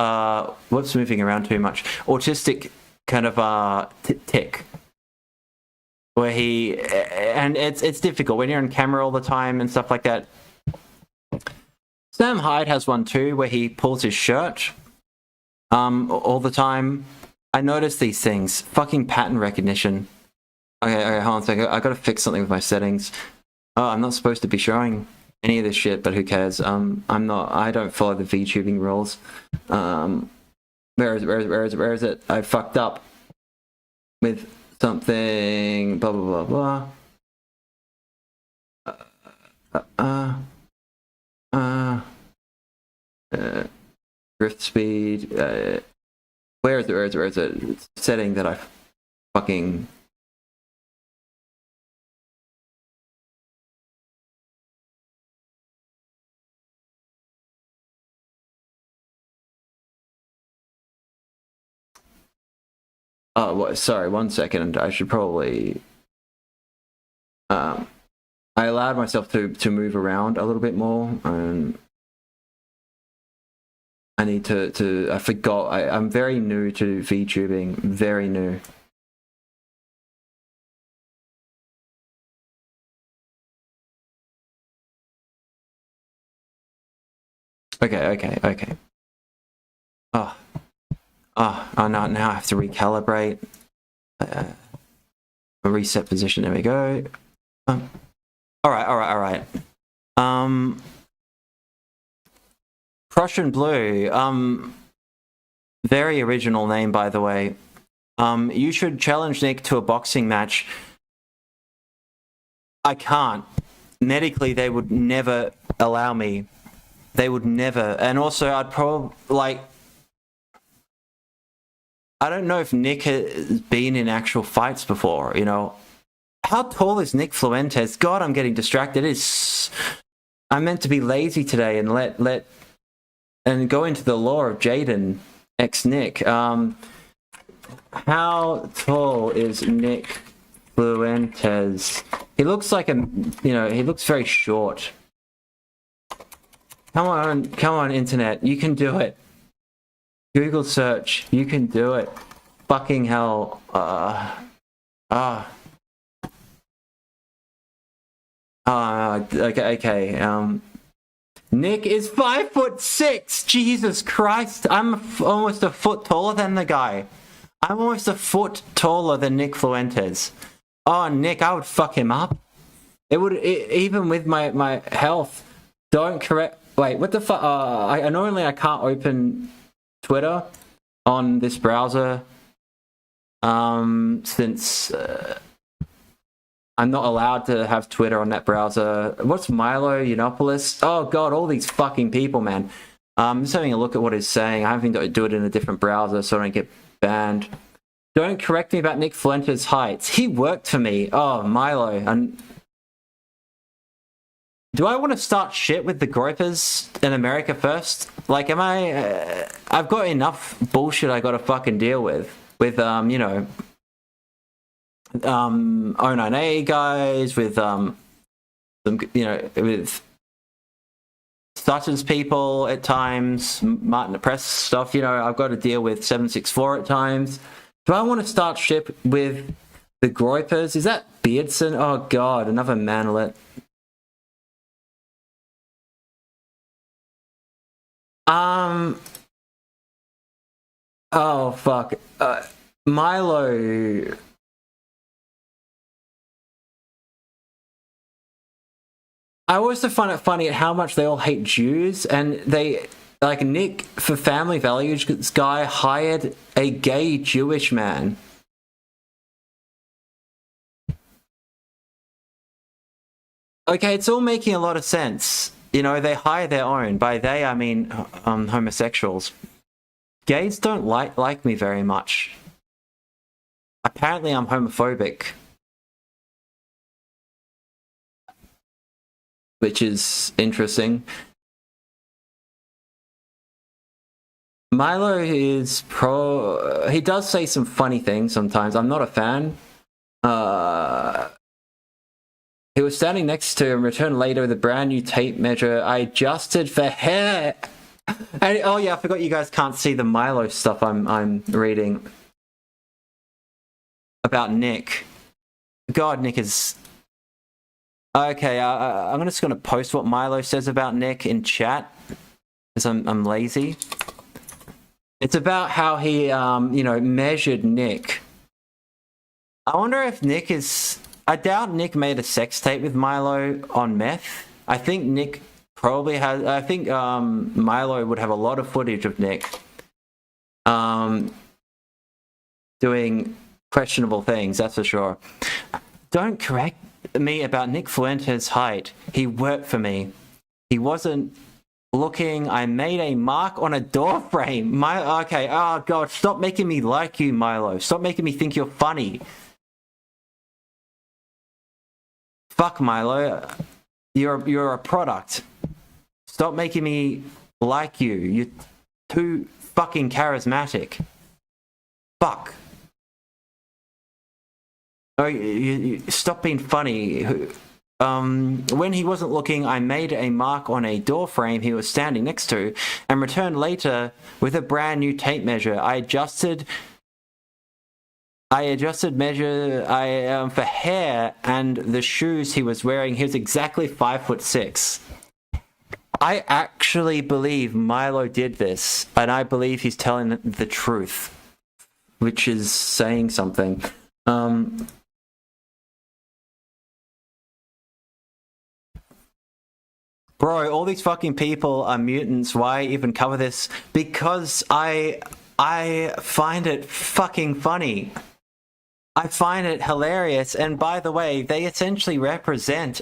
S1: whoops, moving around too much, autistic kind of, tick. Where and it's difficult when you're on camera all the time and stuff like that. Sam Hyde has one too, where he pulls his shirt all the time. I notice these things. Fucking pattern recognition. Okay, hold on a second. I gotta fix something with my settings. Oh, I'm not supposed to be showing any of this shit, but who cares? I don't follow the VTubing rules. Where is it? I fucked up with something, blah blah blah blah. Drift speed. Where is it? It's a setting that I fucking... Oh, sorry, 1 second. I should probably... I allowed myself to move around a little bit more, and I need to I forgot. I'm very new to VTubing, very new. Okay. Oh no, now I have to recalibrate. Reset position, there we go. All right. Prussian Blue, very original name, by the way. You should challenge Nick to a boxing match. I can't. Medically, they would never allow me. They would never. And also, I'd probably, like... I don't know if Nick has been in actual fights before, you know. How tall is Nick Fuentes? God, I'm getting distracted. I'm meant to be lazy today and and go into the lore of Jaden, ex-Nick. How tall is Nick Fuentes? He looks like he looks very short. Come on, internet. You can do it. Google search. You can do it. Fucking hell. Okay. Nick is 5'6". Jesus Christ. I'm almost a foot taller than the guy. I'm almost a foot taller than Nick Fuentes. Oh, Nick, I would fuck him up. Even with my health. Don't correct. Wait, what the fuck? Normally I can't open Twitter on this browser. Since I'm not allowed to have Twitter on that browser. What's Milo Yiannopoulos? Oh god, all these fucking people, man. I'm just having a look at what he's saying. I'm having to do it in a different browser so I don't get banned. Don't correct me about Nick Fuentes' heights. He worked for me. Oh, Milo. do I want to start shit with the gropers in America first? Like, am I? I've got enough bullshit I got to fucking deal with you know, 09A guys, with some, you know, with Sutton's people at times, Martin the Press stuff. You know, I've got to deal with 764 at times. Do I want to start shit with the gropers? Is that Beardson? Oh god, another manlet. Oh fuck. Milo. I always find it funny at how much they all hate Jews, and they, like, Nick, for family values, this guy hired a gay Jewish man. Okay, it's all making a lot of sense. You know, they hire their own. By they, I mean homosexuals. Gays don't like me very much. Apparently, I'm homophobic. Which is interesting. Milo is he does say some funny things sometimes. I'm not a fan. He was standing next to and returned later with a brand new tape measure. I adjusted for hair. And, oh yeah, I forgot you guys can't see the Milo stuff I'm reading about Nick. God, Nick is... Okay, I'm just going to post what Milo says about Nick in chat, because I'm lazy. It's about how he, you know, measured Nick. I wonder if Nick is... I doubt Nick made a sex tape with Milo on meth. I think Nick probably has... I think Milo would have a lot of footage of Nick doing questionable things, that's for sure. Don't correct me about Nick Fuentes' height. He worked for me. He wasn't looking. I made a mark on a door frame. Okay, oh god, stop making me like you, Milo. Stop making me think you're funny. Fuck, Milo. You're a product. Stop making me like you. You're too fucking charismatic. Fuck. Oh, you stop being funny. When he wasn't looking, I made a mark on a door frame he was standing next to and returned later with a brand new tape measure. I adjusted measure for hair and the shoes he was wearing. He was exactly 5'6". I actually believe Milo did this, and I believe he's telling the truth, which is saying something. Bro, all these fucking people are mutants. Why even cover this? Because I find it fucking funny. I find it hilarious. And by the way, they essentially represent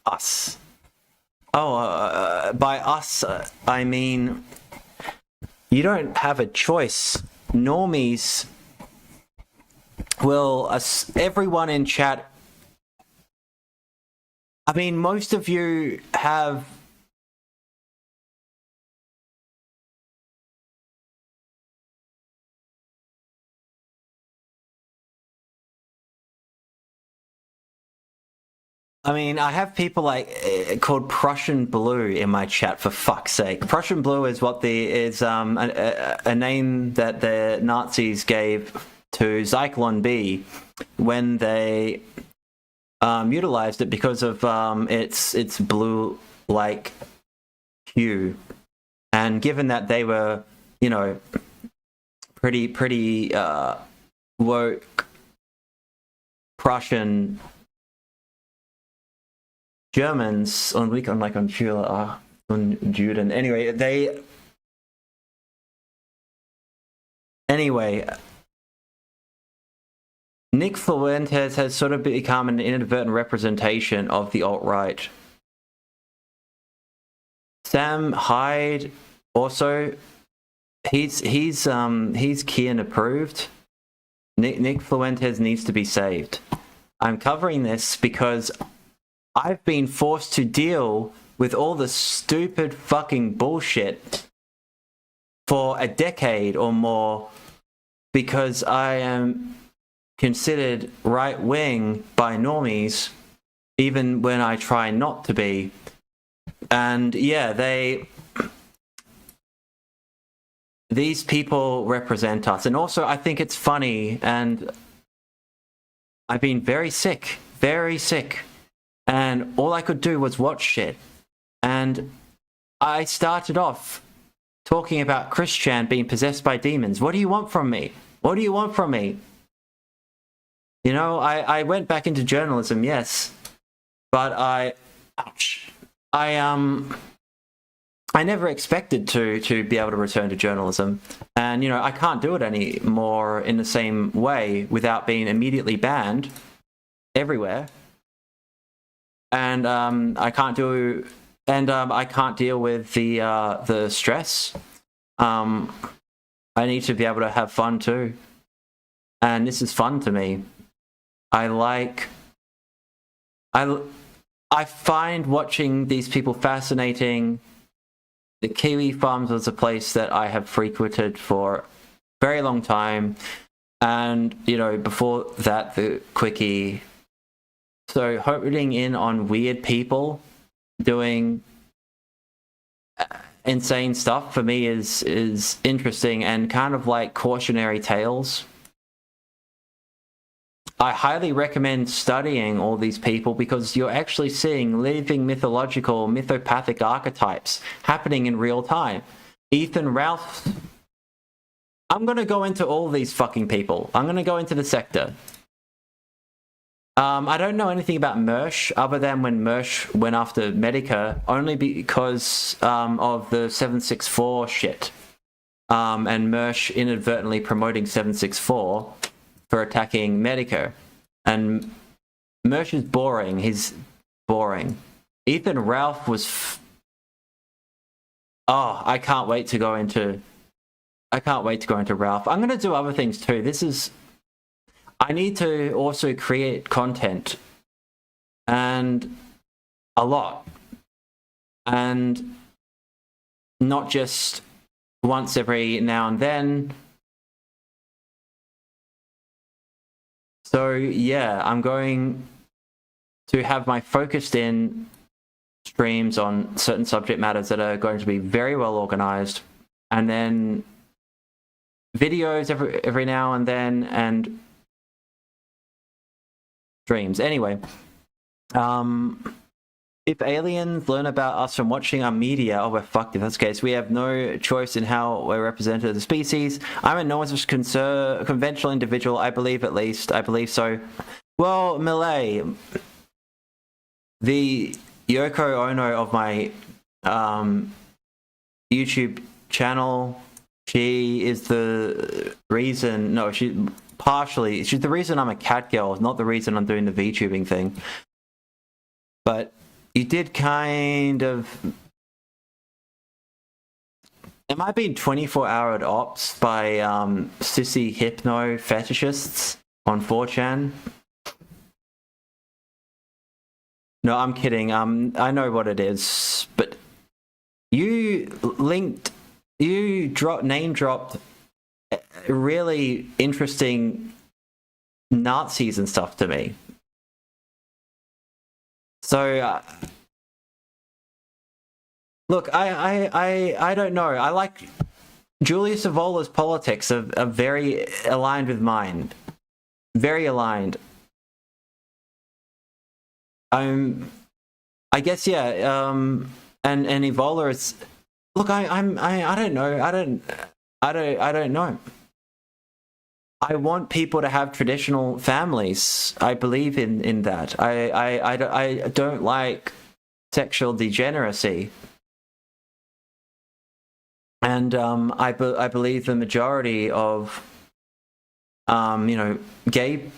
S1: us. Oh, by us, I mean, you don't have a choice. Normies will, everyone in chat, I mean, most of you have... I mean, I have people like called Prussian Blue in my chat, for fuck's sake. Prussian Blue is what is a name that the Nazis gave to Zyklon B when they utilized it because of its blue-like hue. And given that they were, you know, pretty woke Prussian Germans on Juden. Anyway, Nick Fuentes has sort of become an inadvertent representation of the alt-right. Sam Hyde also, he's Kian approved. Nick Fuentes needs to be saved. I'm covering this because I've been forced to deal with all the stupid fucking bullshit for a decade or more because I am considered right-wing by normies, even when I try not to be. And yeah, these people represent us. And also, I think it's funny, and I've been very sick, and all I could do was watch shit. And I started off talking about Christian being possessed by demons. What do you want from me? What do you want from me? You know, I went back into journalism, yes, but I never expected to be able to return to journalism. And, you know, I can't do it anymore in the same way without being immediately banned everywhere. And I can't deal with the stress. I need to be able to have fun too. And this is fun to me. I find watching these people fascinating. The Kiwi Farms was a place that I have frequented for a very long time. And, you know, before that, the Quickie. So honing in on weird people doing insane stuff for me is interesting and kind of like cautionary tales. I highly recommend studying all these people because you're actually seeing living mythological, mythopathic archetypes happening in real time. Ethan Ralph. I'm going to go into all these fucking people. I'm going to go into the sector. I don't know anything about Mersh other than when Mersh went after Medica, only because of the 764 shit. And Mersh inadvertently promoting 764 for attacking Medica. And Mersh is boring. He's boring. Ethan Ralph was... I can't wait to go into Ralph. I'm going to do other things too. I need to also create content, and a lot, and not just once every now and then. So yeah, I'm going to have my focused in streams on certain subject matters that are going to be very well organized, and then videos every now and then, and streams. Anyway, if aliens learn about us from watching our media, we're fucked if that's the case. We have no choice in how we're represented as a species. I'm a conventional individual, I believe at least. I believe so. Well, Malay, the Yoko Ono of my YouTube channel, she is the reason... No, she's the reason I'm a Catgirl, not the reason I'm doing the VTubing thing. But you did kind of... Am I being 24-houred ops by sissy hypno fetishists on 4chan? No, I'm kidding. I know what it is, but you name dropped really interesting Nazis and stuff to me. So look, I don't know. I like Julius Evola's politics are very aligned with mine. Very aligned. I guess yeah. And Evola is... Look, I don't know. I don't know. I want people to have traditional families. I believe in that. I don't like sexual degeneracy. And I believe the majority of gay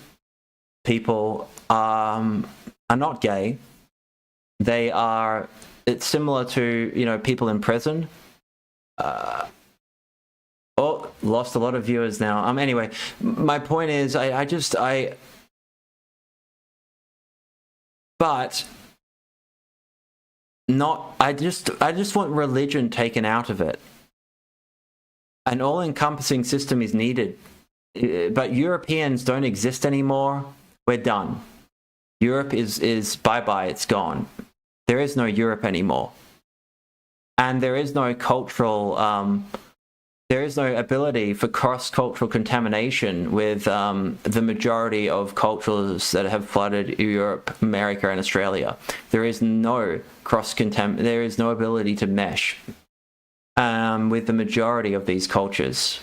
S1: people are not gay. They are... It's similar to, people in prison. Lost a lot of viewers now. Anyway, my point is, but I just want religion taken out of it. An all-encompassing system is needed. But Europeans don't exist anymore. We're done. Europe is bye-bye, it's gone. There is no Europe anymore. And there is no cultural, there is no ability for cross-cultural contamination with the majority of cultures that have flooded Europe, America, and Australia. There is no there is no ability to mesh with the majority of these cultures.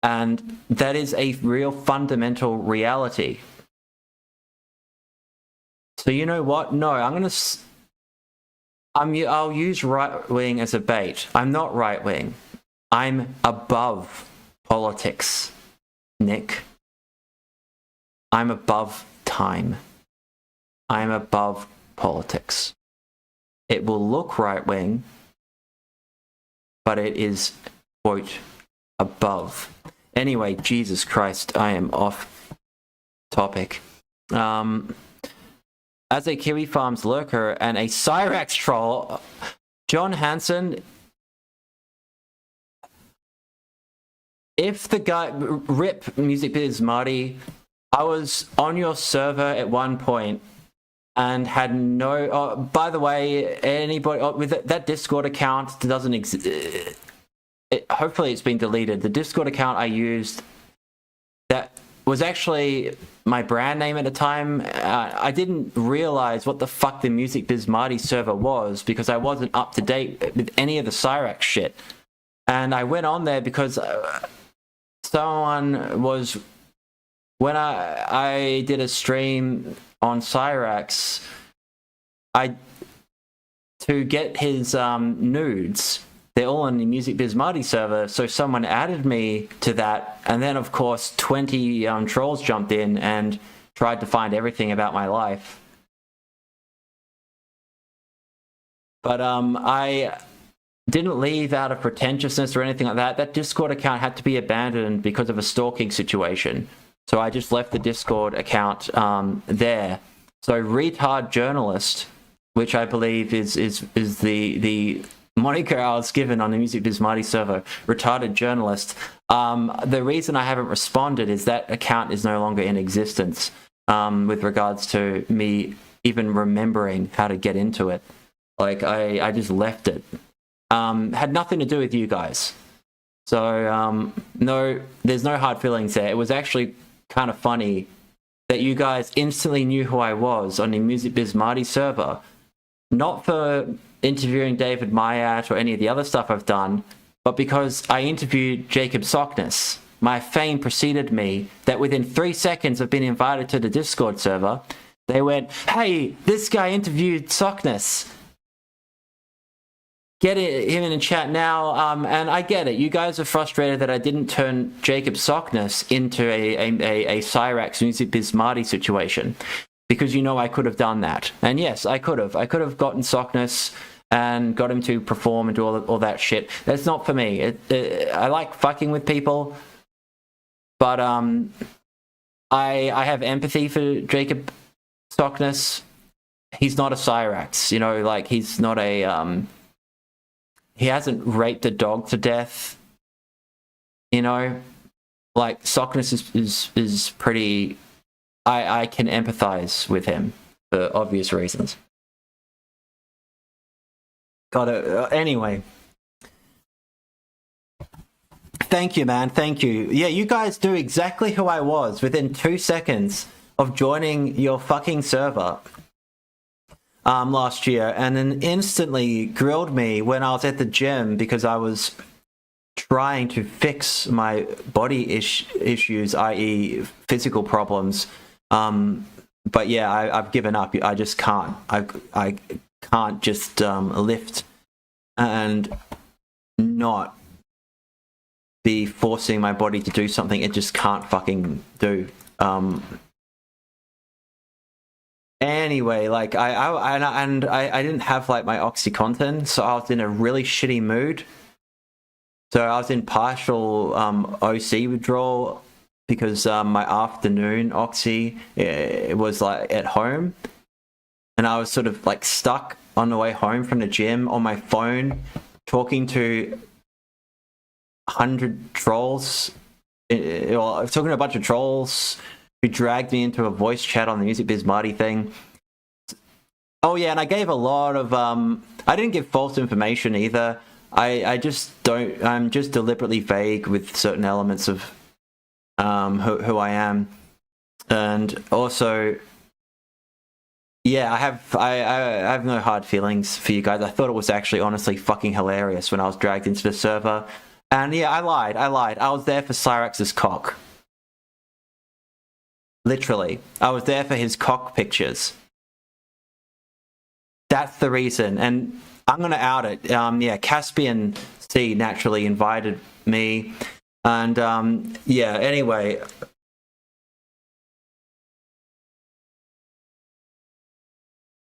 S1: And that is a real fundamental reality. So you know what? No, I'll use right wing as a bait. I'm not right wing. I'm above politics, Nick. I'm above time. I'm above politics. It will look right wing, but it is, quote, above. Anyway, Jesus Christ, I am off topic. As a Kiwi Farms lurker and a Cyrax troll, John Hansen, if the guy, rip Music Biz Marty, I was on your server at one point and had no, oh, by the way, anybody, with that Discord account doesn't exist. Hopefully it's been deleted. The Discord account I used, that was actually my brand name at the time. I didn't realize what the fuck the Music Biz Marty server was because I wasn't up to date with any of the Cyrax shit. And I went on there because someone was, when I did a stream on Cyrax, to get his nudes, they're all on the Music Biz Marty server, so someone added me to that, and then of course 20 trolls jumped in and tried to find everything about my life. But I didn't leave out of pretentiousness or anything like that. That Discord account had to be abandoned because of a stalking situation. So I just left the Discord account there. So retard journalist, which I believe is the moniker I was given on the Music Biz Marty server, retarded journalist. The reason I haven't responded is that account is no longer in existence with regards to me even remembering how to get into it. Like, I just left it. Had nothing to do with you guys. So, no, there's no hard feelings there. It was actually kind of funny that you guys instantly knew who I was on the Music Biz Marty server. Not for interviewing David Mayat or any of the other stuff I've done, but because I interviewed Jacob Sockness. My fame preceded me that within 3 seconds of being invited to the Discord server, they went, hey, this guy interviewed Sockness. Get him in the chat now, and I get it. You guys are frustrated that I didn't turn Jacob Sockness into a Cyrax Music Biz Marty situation. Because you know I could have done that. And yes, I could have. I could have gotten Sockness and got him to perform and do all that shit. That's not for me. I like fucking with people, but I have empathy for Jacob Sockness. He's not a Cyrax, you know, like he's not a he hasn't raped a dog to death, you know. Like Sockness is pretty. I can empathize with him for obvious reasons. Got it. Anyway. Thank you, man. Thank you. Yeah, you guys knew exactly who I was within 2 seconds of joining your fucking server last year, and then instantly grilled me when I was at the gym because I was trying to fix my body issues, i.e. physical problems. But yeah, I've given up. I just can't. I can't just lift and not be forcing my body to do something it just can't fucking do. Anyway, like I didn't have like my OxyContin, so I was in a really shitty mood. So I was in partial OC withdrawal because my afternoon Oxy it was like at home, and I was sort of like stuck on the way home from the gym on my phone, talking to 100 trolls. I was talking to a bunch of trolls who dragged me into a voice chat on the Music Biz Marty thing. Oh yeah, and I gave a lot of I didn't give false information either. I just don't. I'm just deliberately vague with certain elements of who I am, and also, yeah, I have no hard feelings for you guys. I thought it was actually honestly fucking hilarious when I was dragged into the server, and yeah, I lied. I was there for Cyrax's cock. Literally, I was there for his cock pictures. That's the reason, and I'm gonna out it. Yeah, Caspian C naturally invited me, and yeah. Anyway,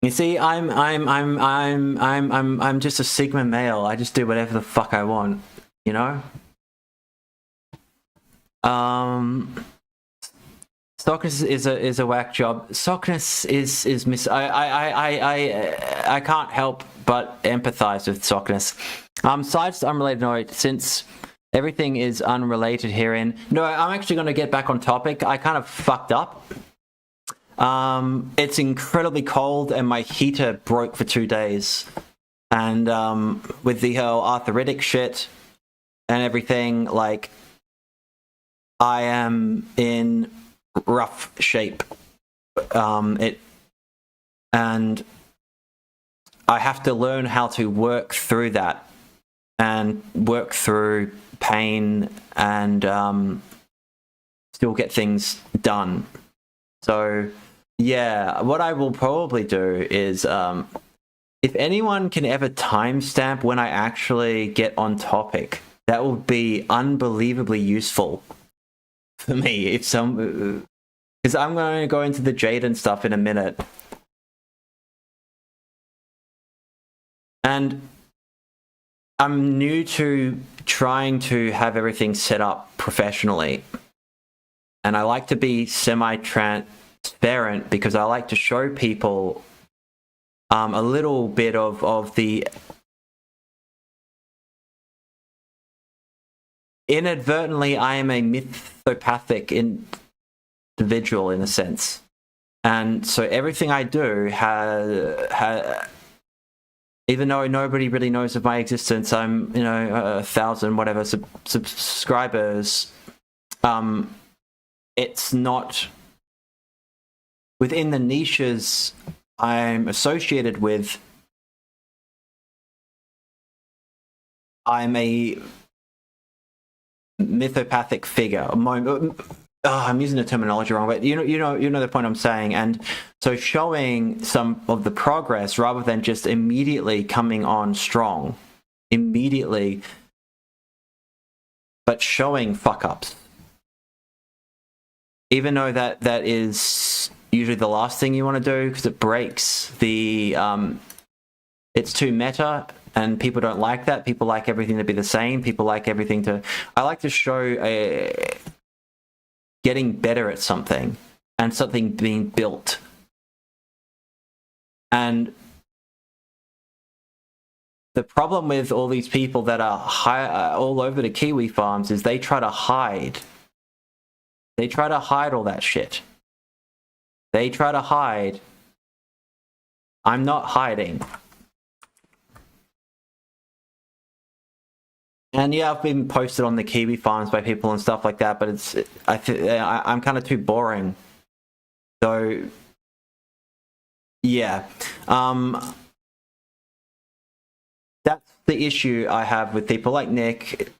S1: you see, I'm just a Sigma male. I just do whatever the fuck I want, you know. Sockness is a whack job. Sockness is miss. I can't help but empathize with Sockness. Sides to unrelated note, since everything is unrelated herein. No, I'm actually going to get back on topic. I kind of fucked up. It's incredibly cold, and my heater broke for 2 days, and with the whole arthritic shit and everything, like, I am in rough shape. And I have to learn how to work through that and work through pain and still get things done. So yeah, what I will probably do is if anyone can ever timestamp when I actually get on topic, that will be unbelievably useful for me. If some, because I'm going to go into the Jaden stuff in a minute, and I'm new to trying to have everything set up professionally, and I like to be semi-transparent because I like to show people a little bit of the inadvertently I am a mythopathic individual in a sense, and so everything I do has even though nobody really knows of my existence, I'm 1,000 whatever subscribers. It's not within the niches I'm associated with. I'm a mythopathic figure. I'm using the terminology wrong, but you know the point I'm saying. And so showing some of the progress rather than just immediately coming on strong, immediately, but showing fuck ups. Even though that is usually the last thing you want to do because it breaks the it's too meta. And people don't like that. People like everything to be the same. People like everything to... I like to show getting better at something and something being built. And the problem with all these people that are all over the Kiwi farms is they try to hide. They try to hide all that shit. They try to hide. I'm not hiding. And yeah, I've been posted on the Kiwi farms by people and stuff like that, but I'm kind of too boring. So yeah, that's the issue I have with people like Nick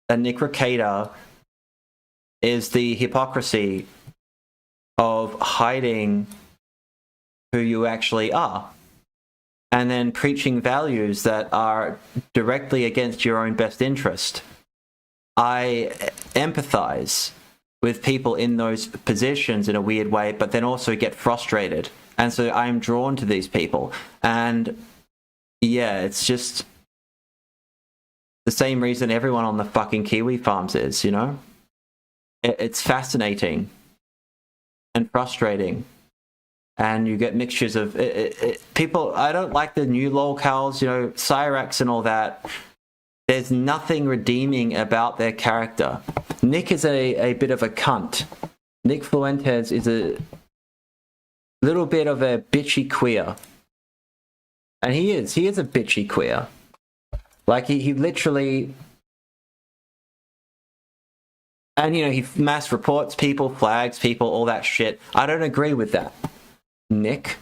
S1: and Nick Ricada, is the hypocrisy of hiding who you actually are. And then preaching values that are directly against your own best interest. I empathize with people in those positions in a weird way, but then also get frustrated. And so I'm drawn to these people. And yeah, it's just the same reason everyone on the fucking Kiwi farms is, you know? It's fascinating and frustrating and you get mixtures of people. I don't like the new lolcows, you know, Cyrax and all that. There's nothing redeeming about their character. Nick is a bit of a cunt. Nick Fuentes is a little bit of a bitchy queer. And he is a bitchy queer. Like, he literally... And, you know, he mass reports people, flags people, all that shit. I don't agree with that, Nick.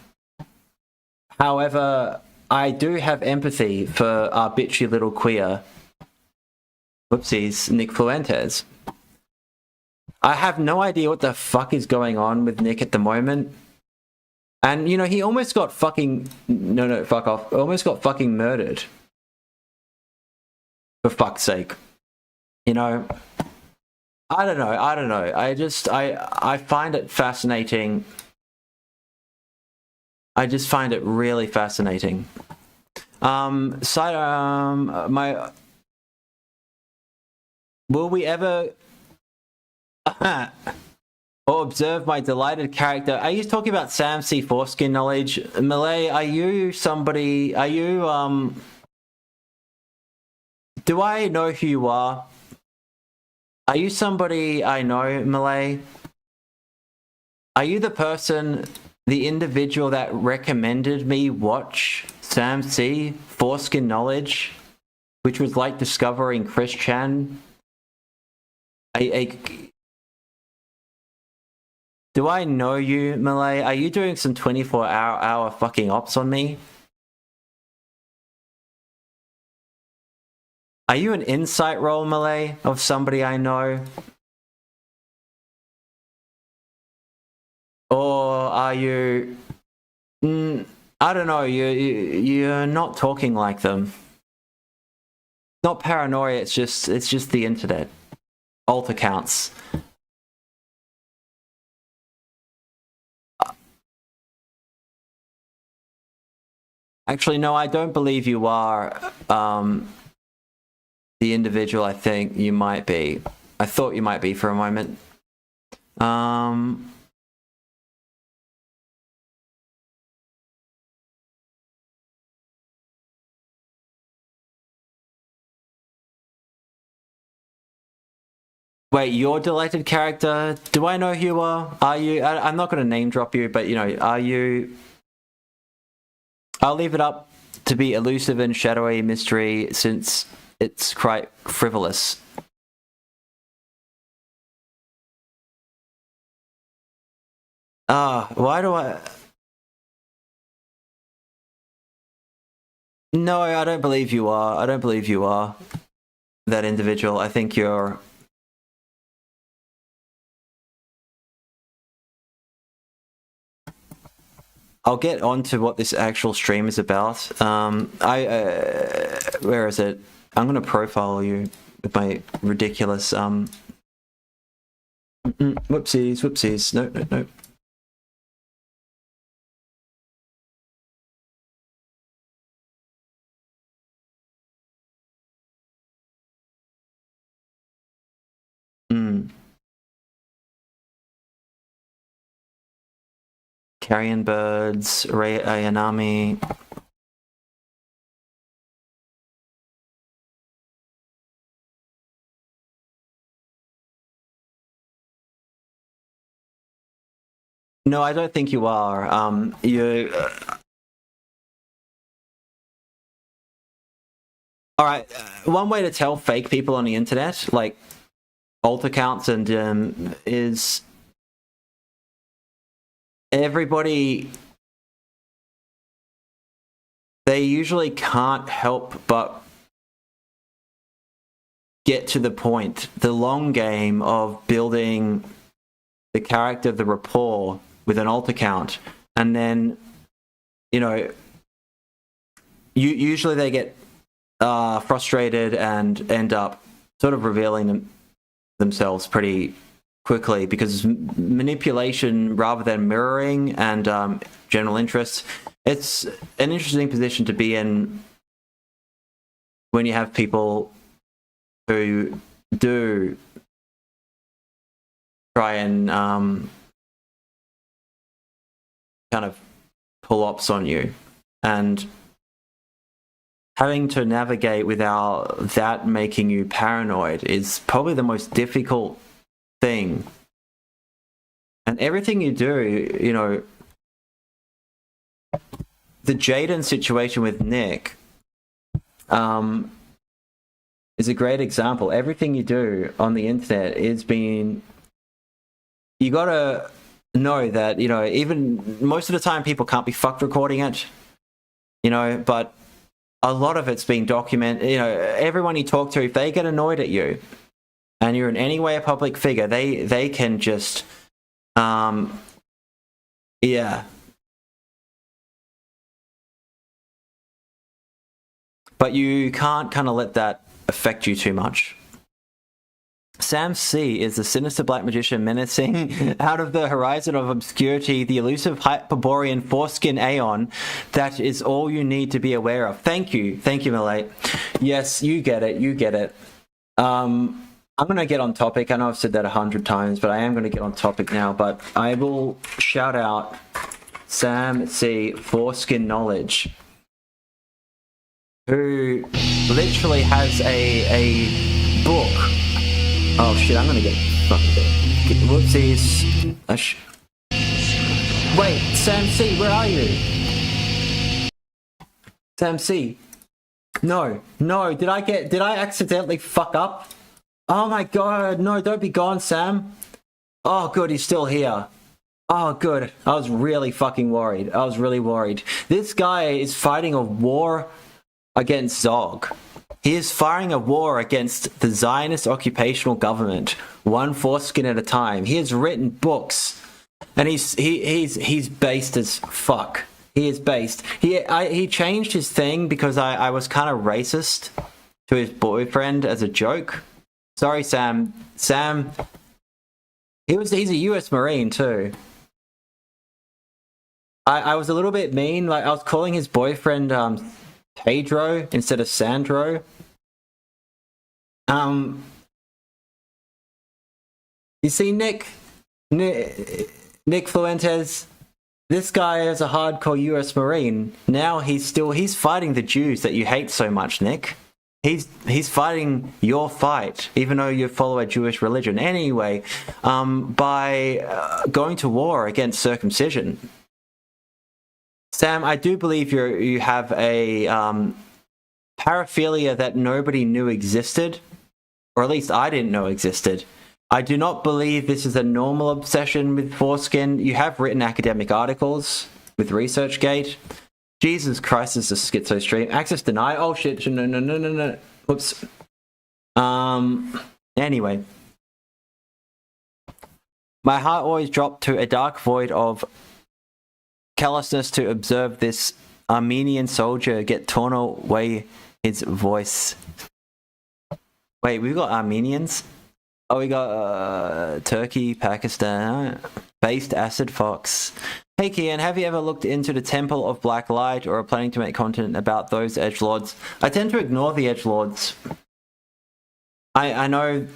S1: However, I do have empathy for our bitchy little queer... Whoopsies, Nick Fuentes. I have no idea what the fuck is going on with Nick at the moment. And, you know, he almost got fucking... No, fuck off. Almost got fucking murdered. For fuck's sake. You know... I don't know. I find it fascinating. I just find it really fascinating. Will we ever or observe my delighted character? Are you talking about Sam C. Foreskin knowledge? Malay, are you somebody... Are you, do I know who you are? Are you somebody I know, Malay? Are you the person, the individual that recommended me watch Sam C. Foreskin knowledge, which was like discovering Chris Chan? Do I know you, Malay? Are you doing some 24-hour fucking ops on me? Are you an insight roll, Malay, of somebody I know? Or are you... I don't know, you're not talking like them. Not paranoia, it's just the internet. Alt accounts. Actually, no, I don't believe you are the individual I think you might be. I thought you might be for a moment. Wait, your delighted character? Do I know who you are? Are you... I'm not going to name drop you, but, you know, are you... I'll leave it up to be elusive and shadowy mystery since it's quite frivolous. Why do I... No, I don't believe you are. I don't believe you are that individual. I think you're... I'll get on to what this actual stream is about. Where is it? I'm going to profile you with my ridiculous... Whoopsies. No. Carrion Birds, Ray Ayanami. No, I don't think you are. All right. One way to tell fake people on the internet, like alt accounts, and is everybody. They usually can't help but get to the point. The long game of building the character, the rapport with an alt account, and then, you know, usually they get frustrated and end up sort of revealing themselves pretty quickly, because manipulation rather than mirroring and general interest, it's an interesting position to be in when you have people who do try and kind of pull-ups on you, and having to navigate without that making you paranoid is probably the most difficult thing. And everything you do, you know, the Jaden situation with Nick is a great example. Everything you do on the internet is being, you gotta know that, you know, even most of the time people can't be fucked recording it, you know, but a lot of it's being documented. You know, everyone you talk to, if they get annoyed at you and you're in any way a public figure, they can just yeah. But you can't kind of let that affect you too much. Sam C is the sinister black magician menacing out of the horizon of obscurity, the elusive Hyperborean foreskin Aeon. That is all you need to be aware of. Thank you, Malay. Yes, you get it. I'm going to get on topic. I know I've said that 100 times, but I am going to get on topic now. But I will shout out Sam C Foreskin Knowledge, who literally has a book. Oh shit, I'm gonna get fucking whoopsies. Wait, Sam C, where are you? Sam C. No, did I accidentally fuck up? Oh my god, no, don't be gone, Sam. Oh good, he's still here. Oh good, I was really fucking worried. I was really worried. This guy is fighting a war against Zog. He is firing a war against the Zionist occupational government, one foreskin at a time. He has written books, and he's based as fuck. He is based. He changed his thing because I was kind of racist to his boyfriend as a joke. Sorry, Sam. Sam, he's a U.S. Marine too. I was a little bit mean. Like I was calling his boyfriend Pedro instead of Sandro. You see, Nick Fuentes, this guy is a hardcore US Marine. Now he's fighting the Jews that you hate so much, Nick. He's fighting your fight, even though you follow a Jewish religion. Anyway, by going to war against circumcision. Sam, I do believe you have a paraphilia that nobody knew existed, or at least I didn't know existed. I do not believe this is a normal obsession with foreskin. You have written academic articles with ResearchGate. Jesus Christ, this is a schizo stream. Access denied. Oh shit, no. Whoops. Anyway. My heart always dropped to a dark void of callousness to observe this Armenian soldier get torn away his voice. Wait, we've got Armenians? Oh, we got Turkey, Pakistan, based Acid Fox. Hey Kian, have you ever looked into the Temple of Black Light or are planning to make content about those edgelords? I tend to ignore the edgelords. I know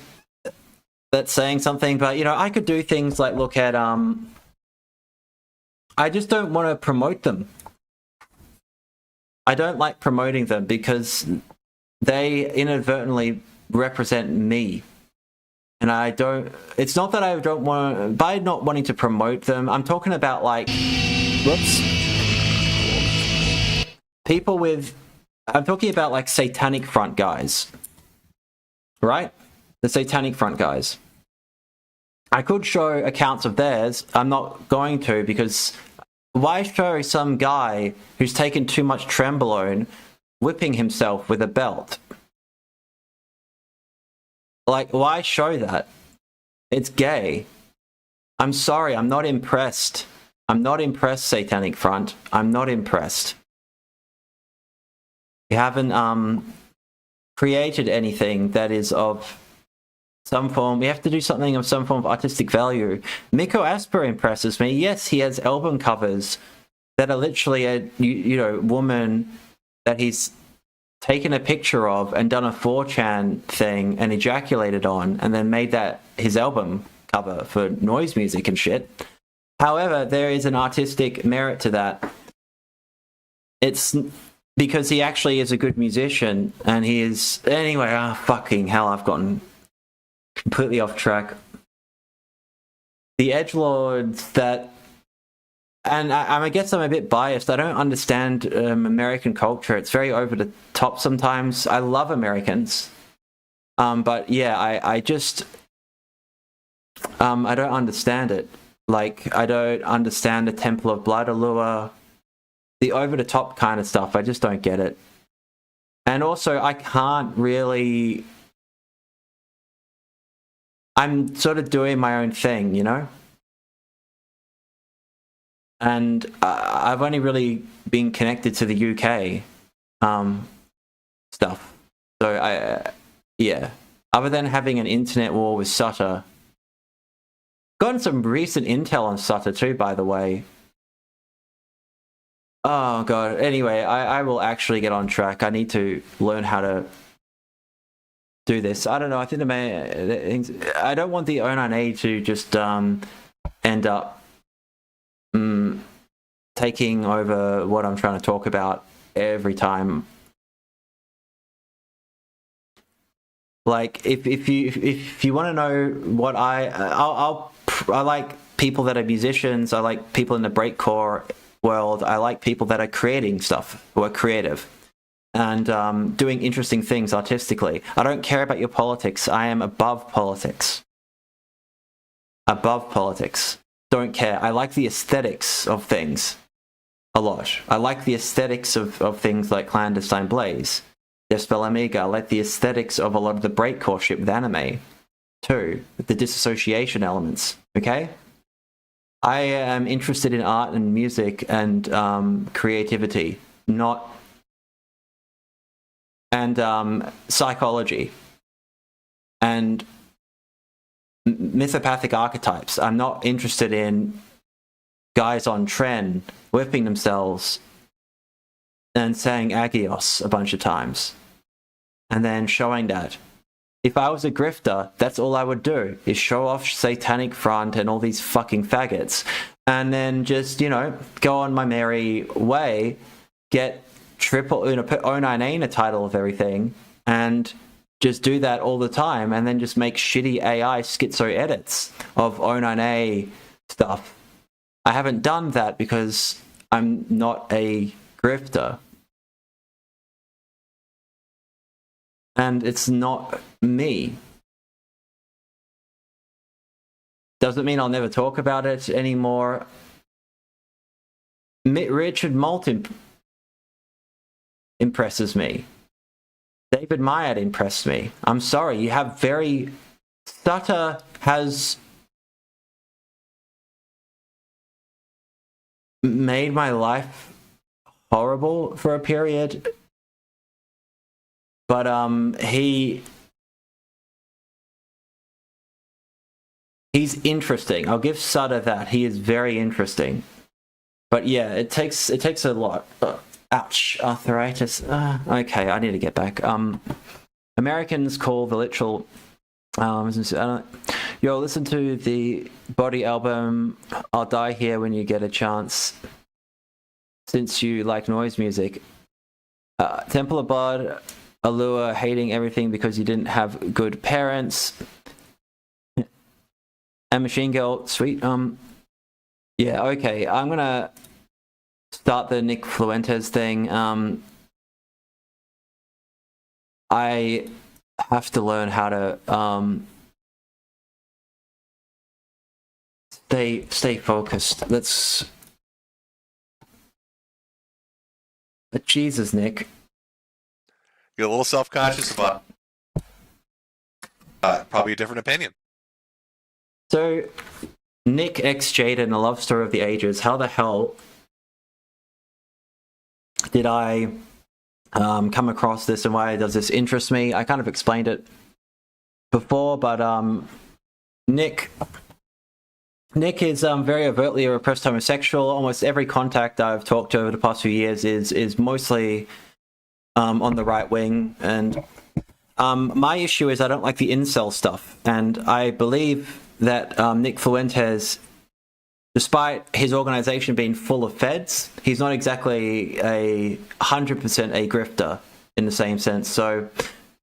S1: that's saying something, but you know, I could do things like look at I just don't want to promote them. I don't like promoting them because they inadvertently represent me. And I don't, it's not that I don't want, by not wanting to promote them, I'm talking about like, whoops, people with, I'm talking about like Satanic Front guys, right? The Satanic Front guys. I could show accounts of theirs. I'm not going to, because why show some guy who's taken too much Trenbolone whipping himself with a belt? Like, why show that? It's gay. I'm sorry, I'm not impressed. I'm not impressed, Satanic Front. I'm not impressed. You haven't created anything that is of some form. We have to do something of some form of artistic value. Miko Asper impresses me. Yes, he has album covers that are literally a you know woman that he's taken a picture of and done a 4chan thing and ejaculated on, and then made that his album cover for noise music and shit. However, there is an artistic merit to that. It's because he actually is a good musician, and he is... Anyway, fucking hell, I've gotten completely off track. The edgelords that... And I guess I'm a bit biased. I don't understand American culture. It's very over the top sometimes. I love Americans. But yeah, I just... I don't understand it. Like, I don't understand the Temple of Blood allure. The over-the-top kind of stuff, I just don't get it. And also, I can't really... I'm sort of doing my own thing, you know? And I've only really been connected to the UK stuff. So, yeah. Other than having an internet war with Sutter. Gotten some recent intel on Sutter too, by the way. Oh, God. Anyway, I will actually get on track. I need to learn how to do this. I don't know. I think I don't want the O9A to just end up taking over what I'm trying to talk about every time. Like, if you want to know what I like people that are musicians. I like people in the breakcore world. I like people that are creating stuff, who are creative and doing interesting things artistically. I don't care about your politics. I am above politics. Above politics. Don't care. I like the aesthetics of things a lot. I like the aesthetics of things like Clandestine Blaze, Despel Amiga. I like the aesthetics of a lot of the breakcore shit with anime too, with the disassociation elements. Okay? I am interested in art and music and creativity, not... and psychology and mythopathic archetypes. I'm not interested in guys on trend whipping themselves and saying agios a bunch of times and then showing that. If I was a grifter, that's all I would do, is show off Satanic Front and all these fucking faggots and then just, you know, go on my merry way, get triple, you know, put O9A in the title of everything and just do that all the time and then just make shitty AI schizo edits of O9A stuff. I haven't done that because I'm not a grifter. And it's not me. Doesn't mean I'll never talk about it anymore. Richard Moult impresses me. David Myatt impressed me. I'm sorry, you have very... Sutter has made my life horrible for a period. But he's interesting. I'll give Sutter that. He is very interesting. But yeah, it takes a lot. Ouch, arthritis. Okay, I need to get back. Americans call the literal... yo, listen to the Body album, I'll Die Here when you get a chance, since you like noise music. Temple of Blood, Allure, hating everything because you didn't have good parents. And Machine Girl, sweet. Yeah, okay, I'm gonna start the Nick Fuentes thing. I have to learn how to stay focused. Let's... But Jesus, Nick.
S3: You're a little self-conscious about probably a different opinion.
S1: So, Nick x Jaden, A Love Story of the Ages. How the hell did I come across this and why does this interest me? I kind of explained it before, but Nick is very overtly a repressed homosexual. Almost every contact I've talked to over the past few years is mostly on the right wing, and my issue is I don't like the incel stuff, and I believe that Nick Fuentes despite his organization being full of feds, he's not exactly 100% a grifter in the same sense. So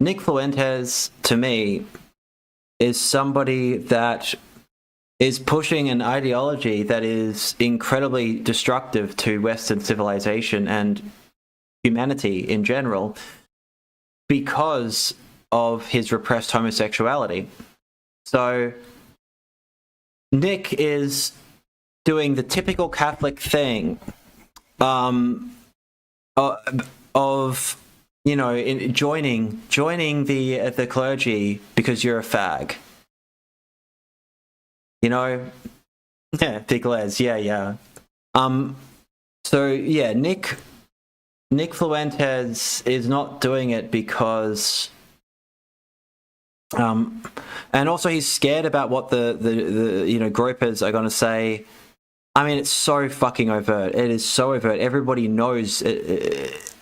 S1: Nick Fuentes, to me, is somebody that is pushing an ideology that is incredibly destructive to Western civilization and humanity in general because of his repressed homosexuality. So Nick is doing the typical Catholic thing of you know, joining the clergy because you're a fag. You know, yeah, big Les, yeah. So yeah, Nick Fuentes is not doing it because, and also he's scared about what the you know, gropers are going to say. I mean, it's so fucking overt. It is so overt. Everybody knows it.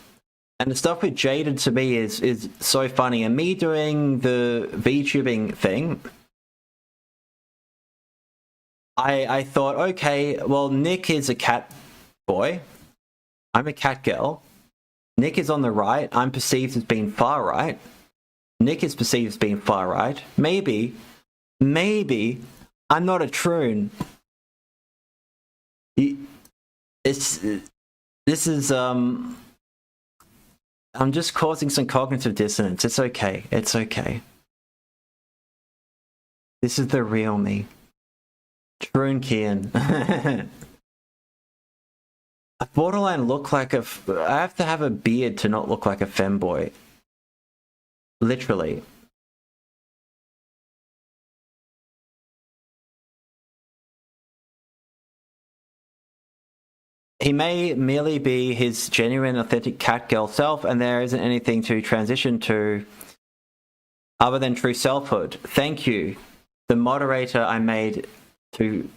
S1: And the stuff with Jaden to me is so funny. And me doing the VTubing thing, I thought, okay, well, Nick is a cat boy. I'm a cat girl. Nick is on the right. I'm perceived as being far right. Nick is perceived as being far right. Maybe I'm not a troon. This is I'm just causing some cognitive dissonance. It's okay. It's okay. This is the real me. Troon Kian. I borderline look like I have to have a beard to not look like a femboy. Literally. He may merely be his genuine, authentic catgirl self, and there isn't anything to transition to other than true selfhood. Thank you. The moderator I made to...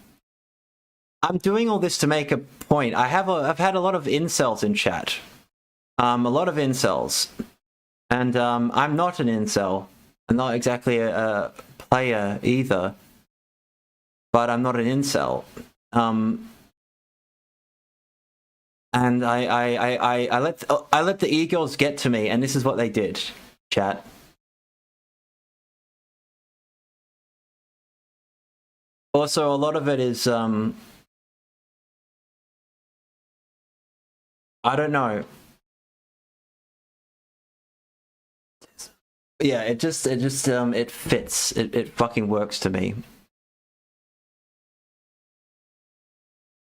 S1: I'm doing all this to make a point. I've had a lot of incels in chat. A lot of incels. And I'm not an incel. I'm not exactly a player either. But I'm not an incel. And I let the Egirls get to me, and this is what they did, chat. Also, a lot of it is I don't know. Yeah, it fits. It fucking works to me.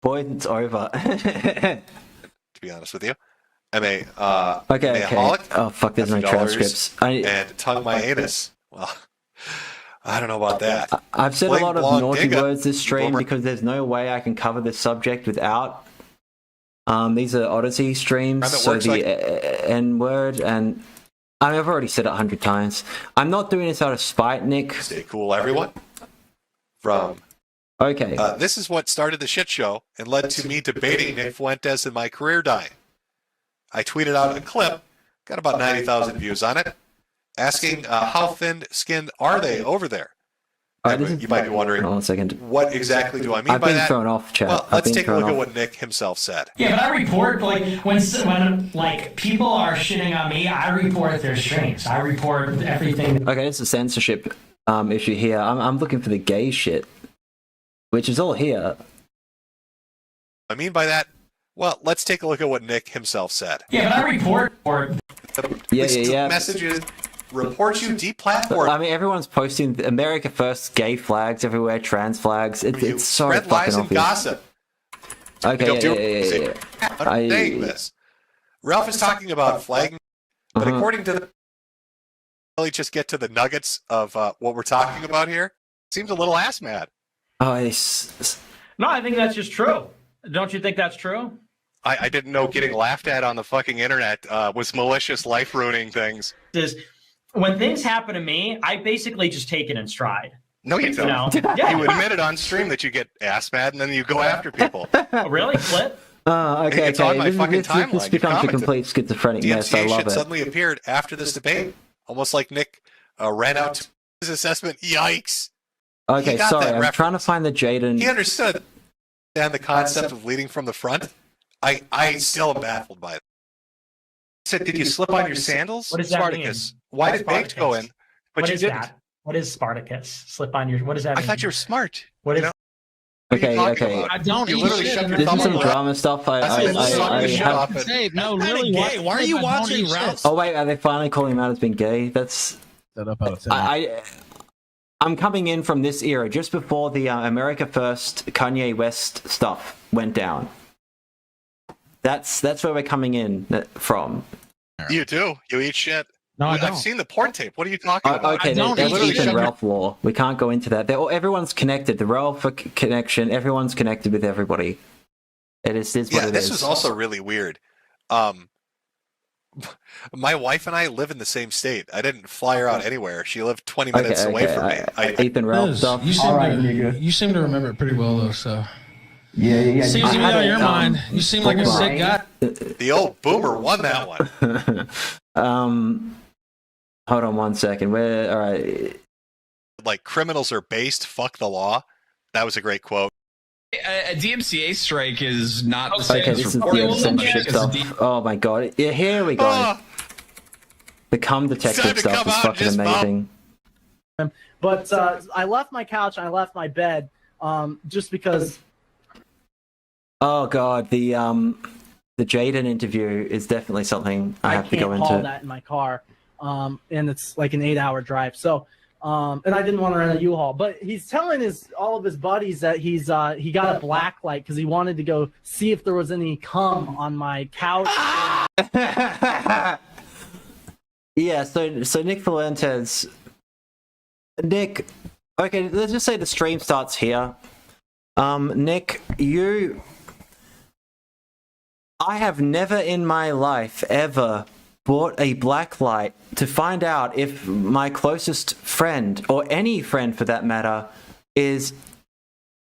S1: Boy, it's over.
S3: To be honest with you, okay.
S1: Oh fuck, there's no transcripts.
S3: And tongue my anus. Well, I don't know about that.
S1: I've said a lot of naughty words this stream because there's no way I can cover this subject without. These are Odyssey streams, so the N-word, and I mean, I've already said it 100 times. I'm not doing this out of spite, Nick.
S3: Stay cool, everyone. From...
S1: Okay.
S3: This is what started the shit show and led to me debating Nick Fuentes and my career dying. I tweeted out a clip, got about 90,000 views on it, asking how thin-skinned are they over there? You might be wondering,
S1: hold on a second.
S3: What exactly do I mean
S1: I've
S3: by
S1: been
S3: that?
S1: thrown off, chat.
S3: Well, let's take a look at what Nick himself said.
S4: Yeah, but I report, like, when like, people are shitting on me, I report their streams. I report everything.
S1: Okay, it's a censorship issue here. I'm looking for the gay shit. Which is all here.
S3: I mean by that, well, let's take a look at what Nick himself said.
S4: Yeah, but I report
S3: yeah. Messages report you deplatformed.
S1: I mean, everyone's posting America First gay flags everywhere, trans flags. It's so
S3: spread lies and
S1: obvious.
S3: gossip.
S1: Okay, yeah.
S3: I'm saying this. Ralph is talking about flagging, but according to the... Really just get to the nuggets of what we're talking about here. Seems a little ass mad.
S2: No, I think that's just true. Don't you think that's true?
S3: I didn't know getting laughed at on the fucking internet was malicious, life-ruining things.
S2: When things happen to me, I basically just take it in stride.
S3: No, you don't.
S2: Yeah.
S3: You admitted on stream that you get ass mad, and then you go after people.
S2: Oh, really? Flip?
S1: Okay.
S3: It's on my fucking timeline.
S1: This becomes a complete schizophrenic mess. I love it.
S3: Suddenly appeared after this debate, almost like Nick ran out to his assessment. Yikes.
S1: Okay, sorry, I'm trying to find the Jaden.
S3: He understood understand the concept of leading from the front. I still am baffled by it. I said, did you slip on your sandals?
S4: What does that
S3: Spartacus.
S4: mean?
S3: Why
S4: What's
S3: did Baked go in?
S4: Spartacus?
S3: But
S4: What
S3: you
S4: is
S3: didn't.
S4: that? What is Spartacus? Slip on your. What does that
S3: I
S4: mean?
S3: thought you were smart.
S4: What is?
S3: What are you
S1: Okay,
S3: talking
S1: okay.
S3: about?
S5: I don't
S3: You
S5: eat
S3: literally
S5: shit,
S3: shut
S5: and
S3: your
S1: This
S3: thumb
S1: is
S3: on
S1: some
S3: the
S1: drama stuff.
S3: I said,
S1: I
S3: suck the shit
S1: have.
S3: off it.
S5: Dave, no,
S6: Kinda
S5: really.
S6: gay. Why are you watching Routes?
S1: Oh wait, are they finally calling him out as being gay? That's.
S6: Set up out of 10.
S1: I'm coming in from this era, just before the America First Kanye West stuff went down. That's where we're coming in from.
S3: You do. You eat shit.
S5: No, I
S3: I've
S5: don't.
S3: seen the porn tape. What are you talking about?
S1: Okay,
S5: I don't
S1: that's
S5: eat
S1: Ethan
S5: shit.
S1: Ralph law. We can't go into that. Everyone's connected. The Ralph connection. Everyone's connected with everybody. It is what
S3: Yeah,
S1: it
S3: this
S1: is.
S3: was also really weird. My wife and I live in the same state. I didn't fly her out anywhere. She lived 20 minutes away from me.
S1: Ethan Ralph
S5: Liz,
S1: stuff.
S5: you seem,
S7: All right,
S5: to,
S7: nigga.
S5: you seem to remember it pretty well, though. So
S7: Yeah.
S5: seems to
S1: I
S5: be
S1: had
S5: on
S1: a,
S5: your mind. You seem like a sick guy.
S3: The old boomer won that one.
S1: Hold on one second. We're all right.
S3: Like, criminals are based, fuck the law. That was a great quote.
S8: A DMCA strike is not the same
S1: Okay,
S8: as
S1: this is the
S8: reporting somebody
S1: censorship
S8: as a
S1: stuff. Oh my god. Yeah, here we go.
S3: Ah,
S1: The cum
S3: time
S1: detective
S3: to
S1: stuff
S3: come
S1: is
S3: out and
S1: fucking
S3: just
S1: amazing.
S9: But I left my couch and I left my bed just because.
S1: Oh god, the Jaden interview is definitely something I have to go
S9: can't haul
S1: into.
S9: that in my car, and it's like an 8-hour drive. So, and I didn't want to rent a U-Haul. But he's telling all of his buddies that he got a black light because he wanted to go see if there was any cum on my couch.
S1: Yeah, so Nick Fuentes, Nick. Okay, let's just say the stream starts here. Nick, I have never in my life ever bought a black light to find out if my closest friend, or any friend for that matter, is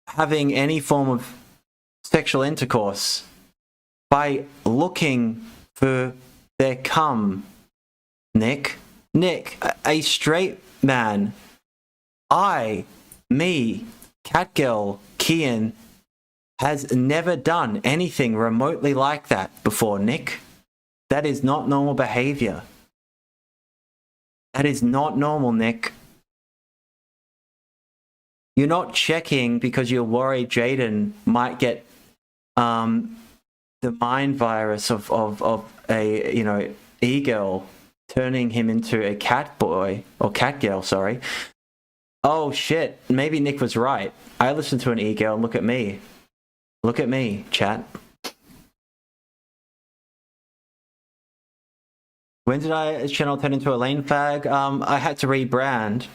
S1: having any form of sexual intercourse by looking for their cum. Nick, a straight man, me, Catgirl, Kian, has never done anything remotely like that before, Nick. That is not normal behavior. That is not normal, Nick. You're not checking because you're worried Jaden might get the mind virus of a Egirl, turning him into a cat boy or cat girl, sorry. Oh shit, maybe Nick was right. I listened to an Egirl and look at me. Look at me, chat. When did I channel turn into a lane fag? I had to rebrand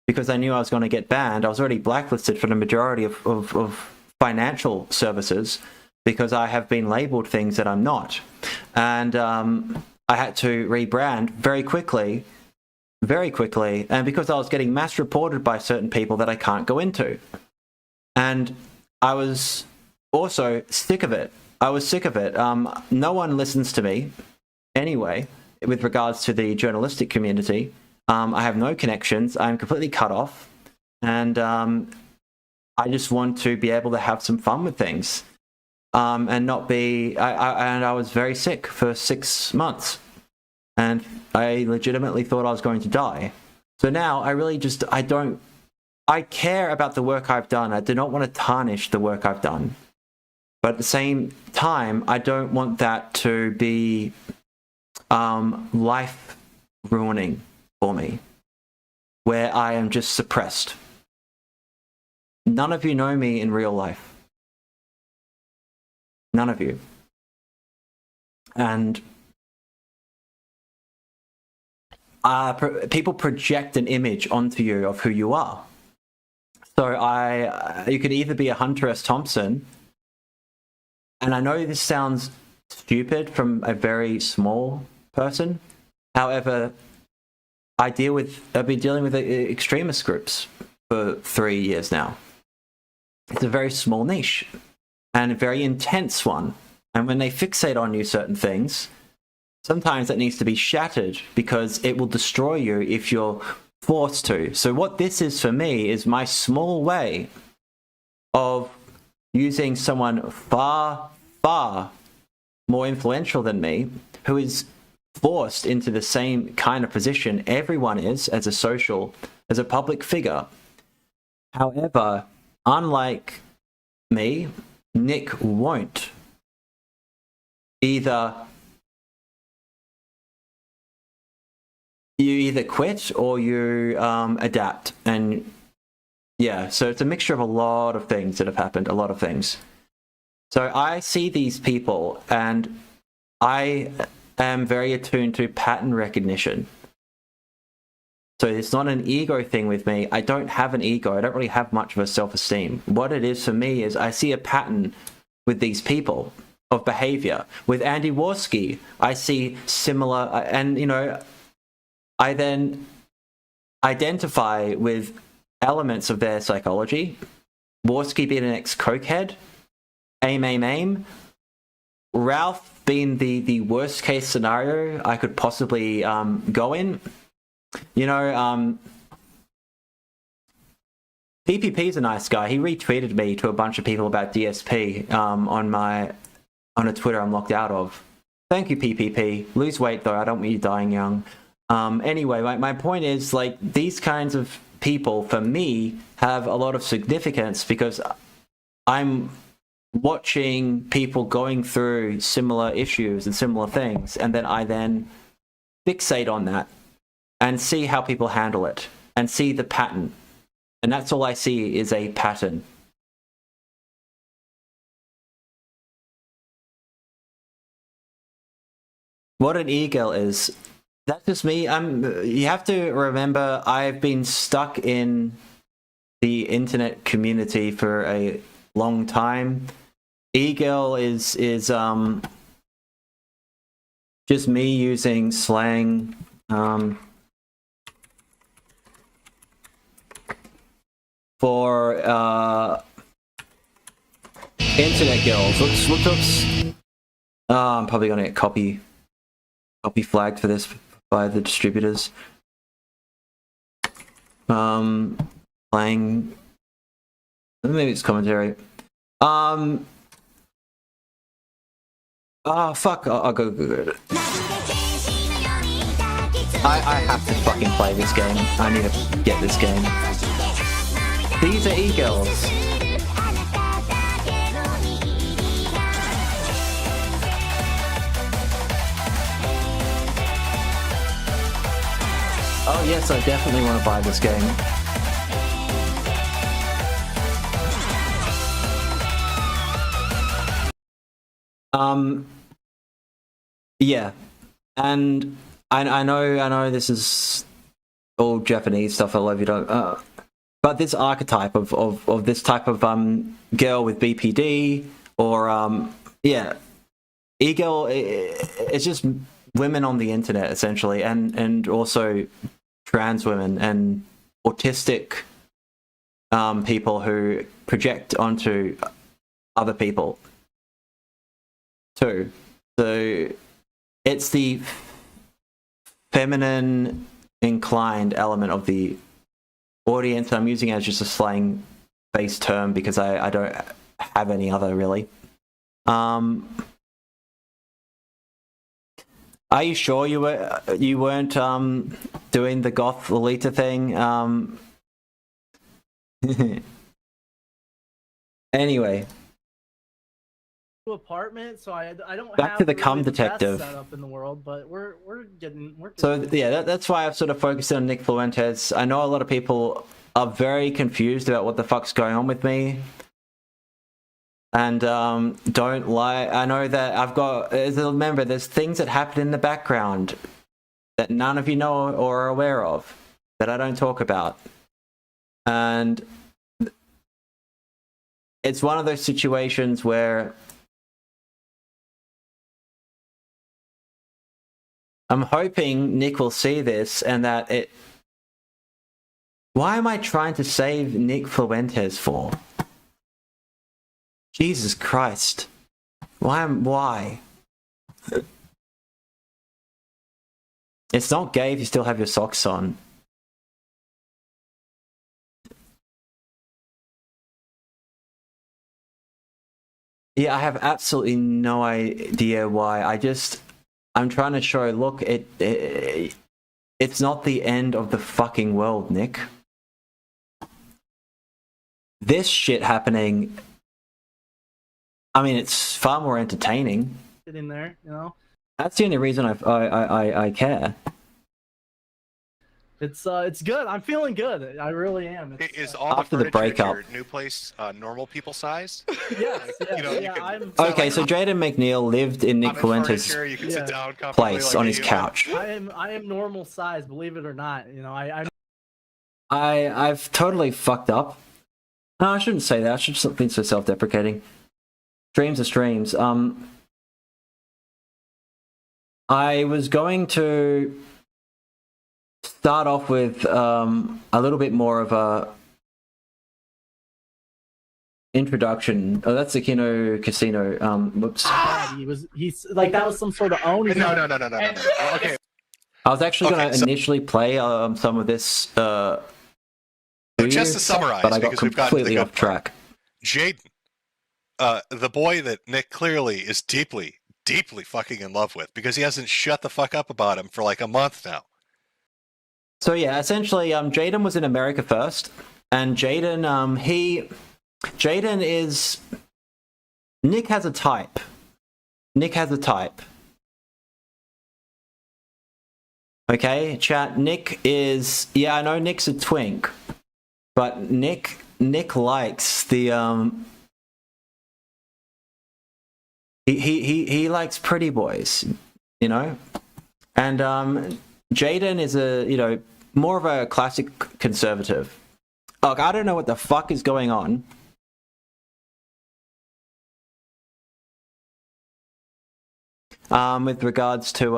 S1: because I knew I was going to get banned. I was already blacklisted for the majority of financial services because I have been labeled things that I'm not. And I had to rebrand very quickly, and because I was getting mass reported by certain people that I can't go into. And I was also sick of it. No one listens to me anyway with regards to the journalistic community. I have no connections. I'm completely cut off. And I just want to be able to have some fun with things. And not be... I was very sick for 6 months. And I legitimately thought I was going to die. So now I really just... I care about the work I've done. I do not want to tarnish the work I've done. But at the same time, I don't want that to be life ruining for me, where I am just suppressed. None of you know me in real life. None of you. And people project an image onto you of who you are. So you could either be a Hunter S. Thompson, and I know this sounds stupid from a very small person. However, I've been dealing with extremist groups for 3 years now. It's a very small niche and a very intense one. And when they fixate on you certain things, sometimes that needs to be shattered because it will destroy you if you're forced to. So what this is for me is my small way of using someone far, far more influential than me, who is forced into the same kind of position everyone is as a public figure. However, unlike me, Nick won't. You either quit or you adapt. And yeah, so it's a mixture of a lot of things that have happened, a lot of things. So I see these people and I am very attuned to pattern recognition. So it's not an ego thing with me. I don't have an ego. I don't really have much of a self-esteem. What it is for me is I see a pattern with these people of behavior. With Andy Warski, I see similar, and you know, I then identify with elements of their psychology. Warski being an ex-cokehead, aim. Ralph being the worst case scenario I could possibly go in. You know, PPP's a nice guy. He retweeted me to a bunch of people about DSP on a Twitter I'm locked out of. Thank you, PPP. Lose weight though. I don't want you dying young. Anyway, my point is, like, these kinds of people for me have a lot of significance because I'm watching people going through similar issues and similar things, and then I fixate on that and see how people handle it and see the pattern. And that's all I see is a pattern. What an Egirl is, that's just me. You have to remember, I've been stuck in the internet community for a long time. Egirl is just me using slang. For internet girls. Whoops. I'm probably gonna get copy flagged for this by the distributors. Playing, maybe it's commentary. Oh fuck! I'll go. I have to fucking play this game. I need to get this game. These are e-girls. Oh yes, I definitely want to buy this game. Yeah, and I know this is all Japanese stuff. I love you, don't. But this archetype of this type of girl with BPD or yeah, e-girl, it's just women on the internet essentially, and also trans women and autistic people who project onto other people too. So it's the feminine inclined element of the audience. I'm using it as just a slang based term because I don't have any other really. Are you sure you weren't doing the goth Lolita thing? Anyway,
S9: apartment, so I don't
S1: back
S9: have
S1: to the
S9: really
S1: cum
S9: best
S1: detective
S9: setup in the world, but we're getting.
S1: So yeah, that's why I've sort of focused on Nick Fuentes. I know a lot of people are very confused about what the fuck's going on with me, and don't lie. I know that I've got. Remember, there's things that happen in the background that none of you know or are aware of that I don't talk about, and it's one of those situations where I'm hoping Nick will see this and that it. Why am I trying to save Nick Fuentes for? Jesus Christ. Why? It's not gay if you still have your socks on. Yeah, I have absolutely no idea why. I'm trying to show. Look, it's not the end of the fucking world, Nick. This shit happening. I mean, it's far more entertaining.
S9: Get in there, you know.
S1: That's the only reason I care.
S9: It's good. I'm feeling good. I really am.
S3: Is all
S1: After
S3: the
S1: the
S3: furniture
S1: breakup.
S3: at your new place normal people size?
S9: Yes,
S3: You know, you
S9: yeah.
S3: can-
S1: Okay, so Jaden McNeil lived in Nick Fuentes'
S3: furniture, you can sit down comfortably
S1: place
S3: like
S1: on
S3: a
S1: his
S3: human.
S1: couch.
S9: I am normal size, believe it or not. You know,
S1: I've totally fucked up. No, I shouldn't say that. I should be so self-deprecating. Streams are streams. I was going to start off with a little bit more of a introduction. Oh, that's the Kino Casino. Whoops.
S9: he's like that was some sort of own.
S3: No. Okay.
S1: I was actually going
S3: Okay,
S1: to
S3: so-
S1: initially play some of this.
S3: So just to summarize,
S1: but I got
S3: because we've gotten to the
S1: completely
S3: good
S1: off track.
S3: Jaden, the boy that Nick clearly is deeply, deeply fucking in love with, because he hasn't shut the fuck up about him for like a month now.
S1: So yeah, essentially, Jaden was in America first, and Jaden, Jaden is. Nick has a type. Okay, chat. Nick is. Yeah, I know Nick's a twink, but Nick likes the He likes pretty boys, you know, and Jaden is more of a classic conservative. Look, I don't know what the fuck is going on. With regards to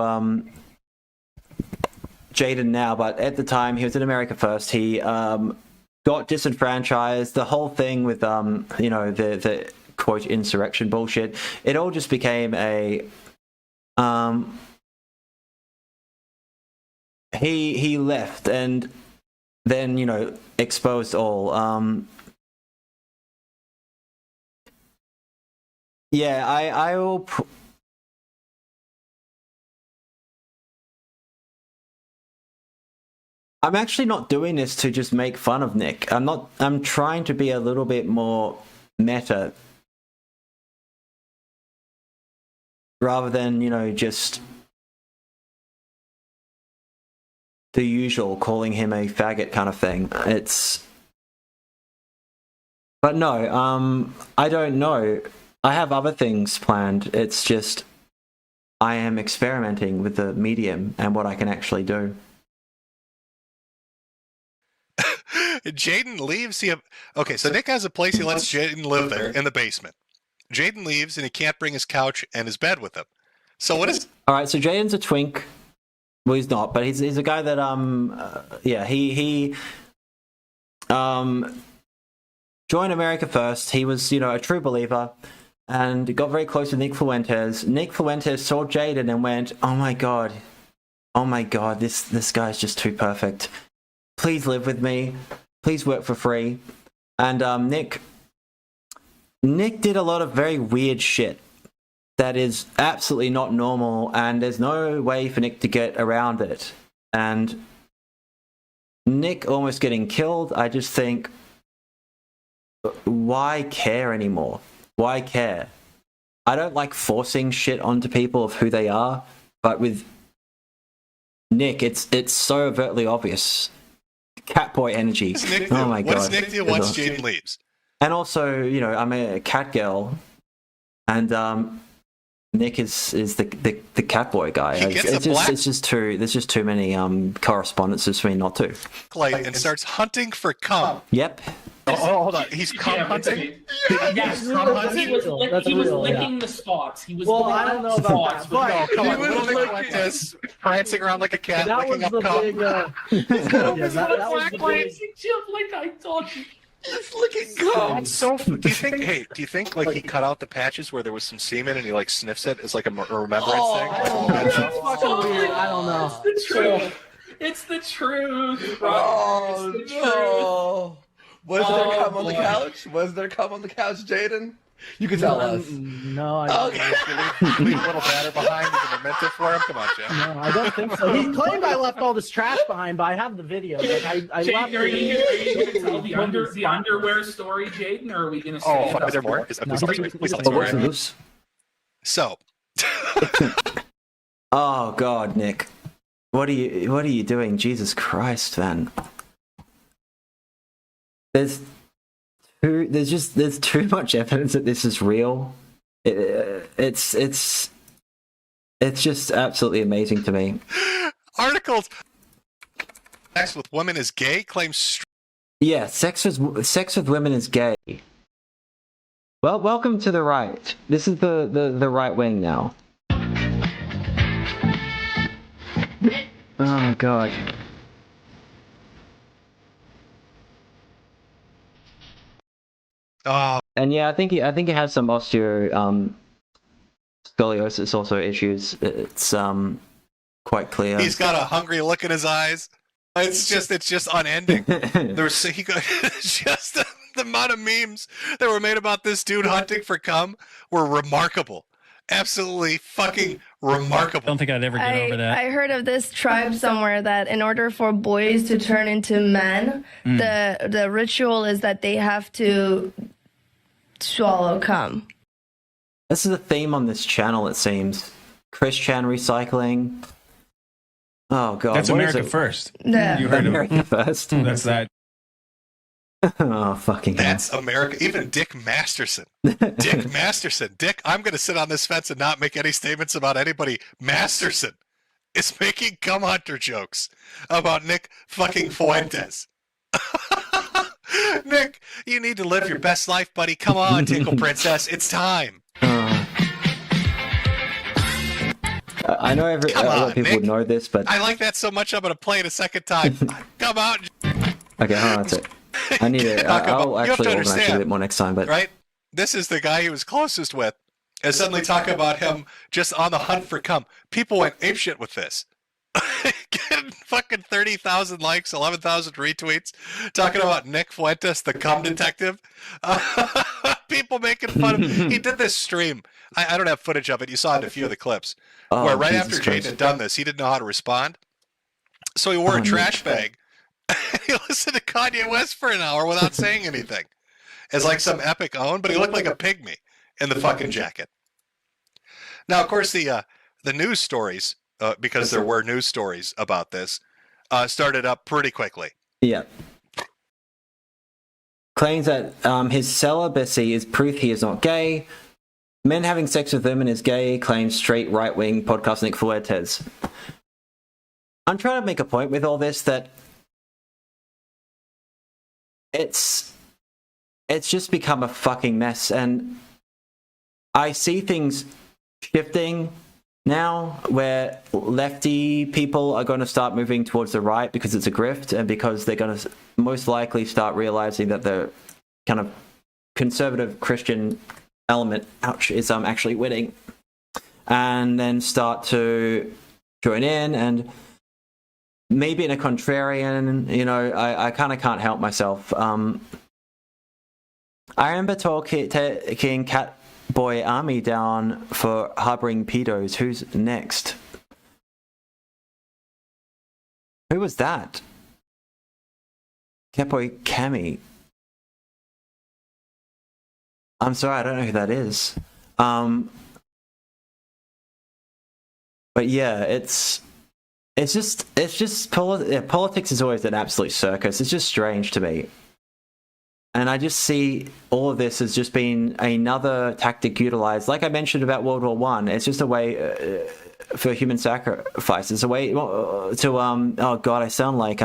S1: Jaden now, but at the time he was in America first. He got disenfranchised. The whole thing with the quote insurrection bullshit. It all just became a he left and then exposed all. Yeah, I will. I'm actually not doing this to just make fun of Nick. I'm trying to be a little bit more meta rather than, just the usual calling him a faggot kind of thing. But no, I don't know. I have other things planned. It's just I am experimenting with the medium and what I can actually do.
S3: Jaden leaves. Okay, so Nick has a place. He lets Jaden live there in the basement. Jaden leaves and he can't bring his couch and his bed with him. So what is?
S1: All right, so Jaden's a twink. Well, he's not, but he's a guy that he joined America first. He was a true believer and got very close to Nick Fuentes. Nick Fuentes saw Jaden and went, "Oh my god, this guy's just too perfect. Please live with me. Please work for free." And Nick did a lot of very weird shit that is absolutely not normal, and there's no way for Nick to get around it. And Nick almost getting killed, I just think, why care anymore? Why care? I don't like forcing shit onto people of who they are, but with Nick, it's so overtly obvious. Catboy energy. Oh my god.
S3: What does Nick do once Jaden leaves?
S1: And also, I'm a Catgirl, and Nick is the Catboy guy. There's just too many correspondences for me not to.
S3: And starts hunting for cum.
S1: Yep.
S3: Oh, hold on. He's cum hunting?
S4: Yes, he was licking the spots. He was licking
S9: I don't know
S4: the
S9: about
S4: spots.
S9: that, but
S3: Come on, little Nick Fuentes prancing around like a cat,
S9: that was
S3: licking
S9: the
S3: up cum.
S9: big. Yeah, that was the big.
S4: Like I told you.
S3: He's licking cum. That's so. Do you think like he cut out the patches where there was some semen and he like sniffs it as like a remembrance thing?
S9: That's fucking weird. I don't know.
S4: It's the truth. It's the truth. Bro.
S7: Oh no! Was there cum on the couch? Was there cum on the couch, Jaden?
S6: You can tell us.
S9: No, I
S3: Leave a little batter behind as a memento for him. Come on, Jeff.
S9: no, I don't think so. He claimed I left all this trash behind, but I have the video. Like, I left.
S7: Are you gonna tell the underwear story, Jaden, or are we gonna say?
S3: Oh, fuck, is there more? Is,
S9: No,
S3: please tell the
S1: Oh, what's
S3: story.
S1: this?
S3: So,
S1: Oh God, Nick, what are you doing? Jesus Christ, man. There's too much evidence that this is real. It's just absolutely amazing to me.
S3: articles. Sex with women is gay. Claims.
S1: Yeah, sex with women is gay. Well, welcome to the right. This is the right wing now. Oh God.
S3: Oh,
S1: And yeah, I think he has some scoliosis also issues. It's quite clear.
S3: he's got a hungry look in his eyes. It's just unending. There's just the amount of memes that were made about this dude hunting for cum were remarkable. Absolutely fucking remarkable.
S5: I don't think I'd ever get over that.
S10: I heard of this tribe somewhere that in order for boys to turn into men, the ritual is that they have to swallow cum.
S1: This is a theme on this channel, it seems. Christian recycling. Oh God,
S5: That's
S1: what is
S5: America
S1: it?
S5: First.
S10: Yeah.
S5: You heard of
S1: America First.
S5: That's that.
S1: Oh fucking hell.
S3: That's America. Even Dick Masterson. Dick Masterson. Dick, I'm going to sit on this fence and not make any statements about anybody. Masterson is making cum hunter jokes about Nick fucking Fuentes. Nick, you need to live your best life, buddy. Come on, Tinkle Princess. It's time.
S1: I know a lot of people
S3: Nick.
S1: would know this, but
S3: I like that so much I'm going to play it a second time. Come out.
S1: okay, hold on, that's it. I need to. I'll
S3: You have to
S1: actually organize it a
S3: understand,
S1: bit more next time. But
S3: right? This is the guy he was closest with. And suddenly talk about him just on the hunt for cum. People went apeshit with this. Getting fucking 30,000 likes, 11,000 retweets, talking about Nick Fuentes, the cum detective. People making fun of him. He did this stream. I don't have footage of it. You saw it in a few of the clips. Where right
S1: Jesus
S3: after Jaden
S1: Christ.
S3: had done this, he didn't know how to respond. So he wore a trash bag. He listened to Kanye West for an hour without saying anything. As like some epic own, but he looked like a pygmy in the fucking jacket. Now, of course, the news stories, because there were news stories about this, started up pretty quickly.
S1: yeah, claims that his celibacy is proof he is not gay. Men having sex with women is gay. Claims straight right wing podcast Nick Fuentes. I'm trying to make a point with all this that it's just become a fucking mess, and I see things shifting now where lefty people are going to start moving towards the right because it's a grift and because they're going to most likely start realizing that the kind of conservative Christian element is actually winning, and then start to join in. And maybe in a contrarian, I kind of can't help myself. I remember taking Catboy Army down for harboring pedos. Who's next? Who was that? Catboy Cammy. I'm sorry, I don't know who that is. But yeah, it's just politics is always an absolute circus. It's just strange to me. And I just see all of this as just being another tactic utilized. Like I mentioned about World War One, it's just a way for human sacrifice. It's a way to oh god, I sound like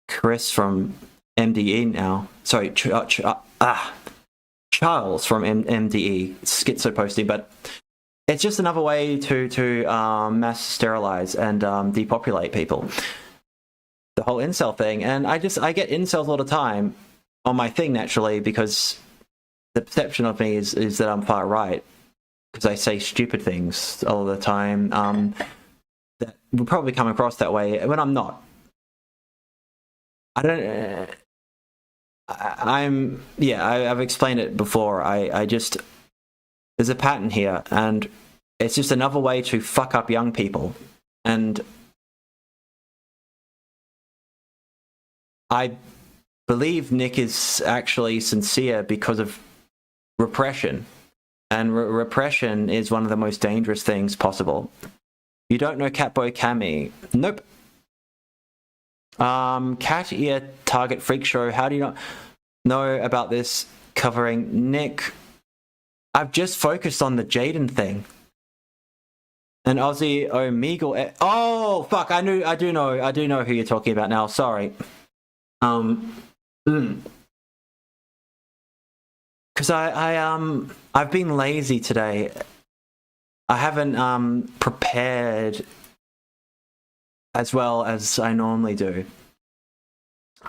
S1: Chris from MDE now. Sorry, Charles from MDE, schizo posting, but it's just another way to mass sterilize and depopulate people. The whole incel thing, and I get incels all the time on my thing naturally because the perception of me is that I'm far right because I say stupid things all the time. That will probably come across that way when I'm not. I've explained it before. I just there's a pattern here, and it's just another way to fuck up young people. And I believe Nick is actually sincere because of repression. And repression is one of the most dangerous things possible. You don't know Catboy Cammy? Nope. Cat Ear Target Freak Show. How do you not know about this covering Nick? I've just focused on the Jaden thing. And Aussie Omegle. Oh fuck! I do know who you're talking about now. Sorry. Because I've been lazy today. I haven't prepared as well as I normally do.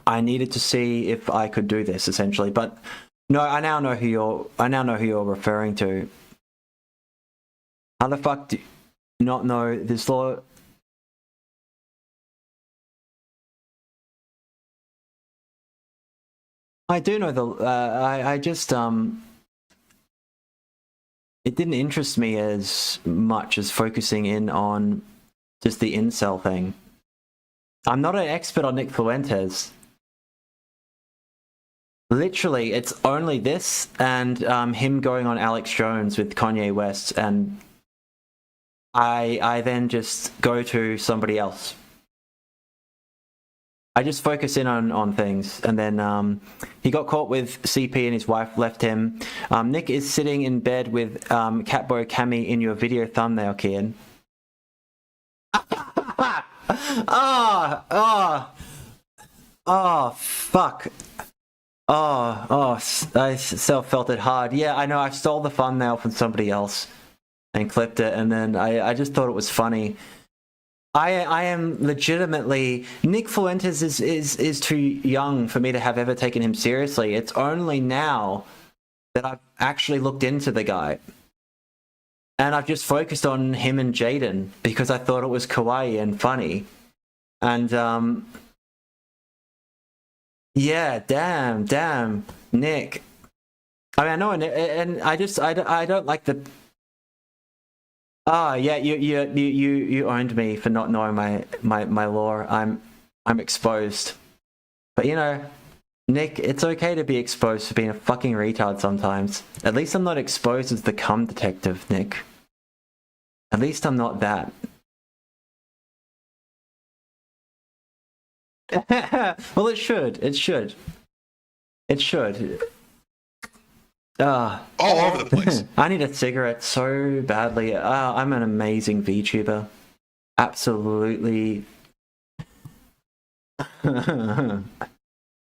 S1: I needed to see if I could do this essentially, but no, I now know who you're referring to. How the fuck do you not know this law? I do know the. I just it didn't interest me as much as focusing in on just the incel thing. I'm not an expert on Nick Fuentes. Literally, it's only this and him going on Alex Jones with Kanye West, and I then just go to somebody else. I just focus in on things, and then he got caught with CP and his wife left him. Nick is sitting in bed with Catboy Cammy in your video thumbnail, Kian. Fuck. I felt it hard. Yeah, I know, I stole the thumbnail from somebody else and clipped it, and then I just thought it was funny. I am legitimately... Nick Fuentes is too young for me to have ever taken him seriously. It's only now that I've actually looked into the guy. And I've just focused on him and Jaden because I thought it was kawaii and funny. And, yeah, damn, Nick. I mean, I know, and I don't like the... Ah, yeah, you owned me for not knowing my lore. I'm exposed. But you know, Nick, it's okay to be exposed for being a fucking retard sometimes. At least I'm not exposed as the cum detective, Nick. At least I'm not that. Well, it should.
S3: All over the place.
S1: I need a cigarette so badly. I'm an amazing VTuber. Absolutely.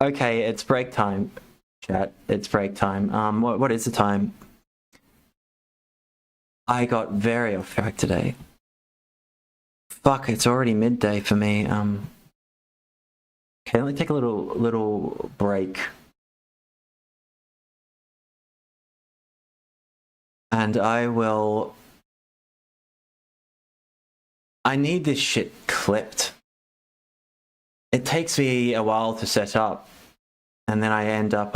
S1: Okay, it's break time, chat. It's break time. What is the time? I got very off track today. Fuck, it's already midday for me. Okay, let me take a little break. And I need this shit clipped. It takes me a while to set up. And then I end up,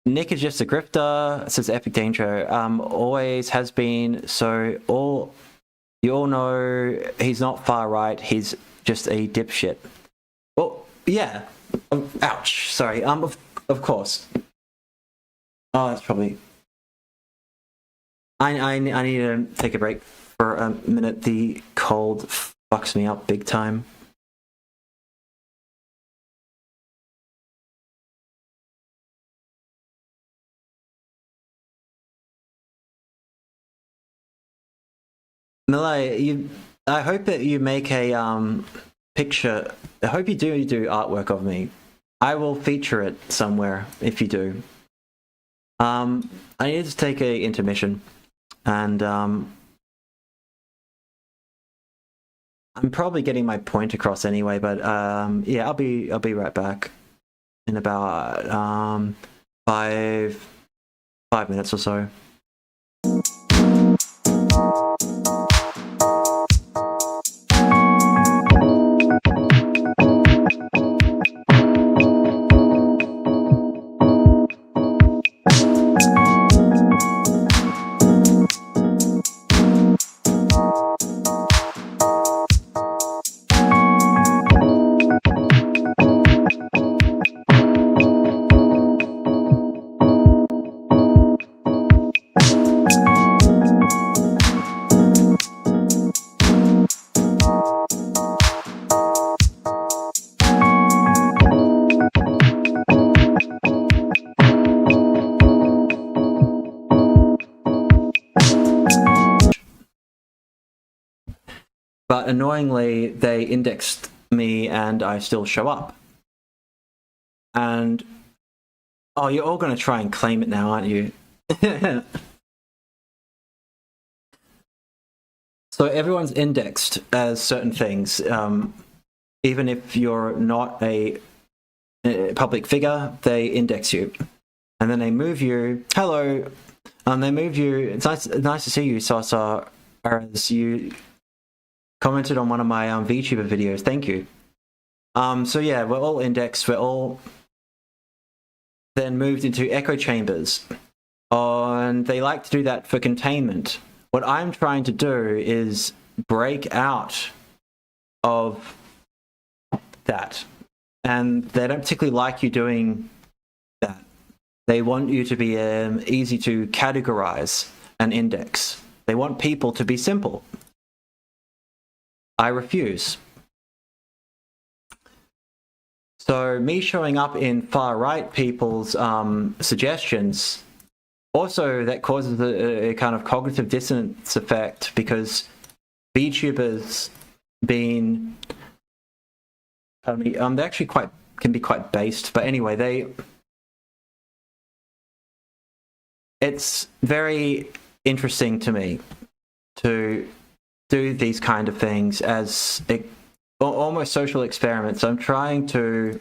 S1: Nick is just a grifter, says Epic Danger. Always has been, so you all know he's not far right, he's just a dipshit. Well, yeah. Ouch, sorry. Of course. Oh, that's probably... I need to take a break for a minute. The cold fucks me up big time. Malay, I hope that you make a picture. I hope you do artwork of me. I will feature it somewhere if you do. I need to take a intermission, and I'm probably getting my point across anyway. But yeah, I'll be right back in about 5 minutes or so. but annoyingly, they indexed me and I still show up. And, oh, you're all going to try and claim it now, aren't you? So everyone's indexed as certain things, even if you're not a public figure, they index you. And then they move you, hello, they move you, it's nice to see you, Sasa, as you commented on one of my VTuber videos, thank you. So yeah, we're all indexed, we're all then moved into echo chambers, and they like to do that for containment. What I'm trying to do is break out of that, and they don't particularly like you doing that. They want you to be easy to categorize and index. They want people to be simple. I refuse. So me showing up in far-right people's suggestions, also that causes a kind of cognitive dissonance effect, because VTubers being, pardon me, they actually can be quite based, but anyway, it's very interesting to me to do these kind of things as almost social experiments. I'm trying to,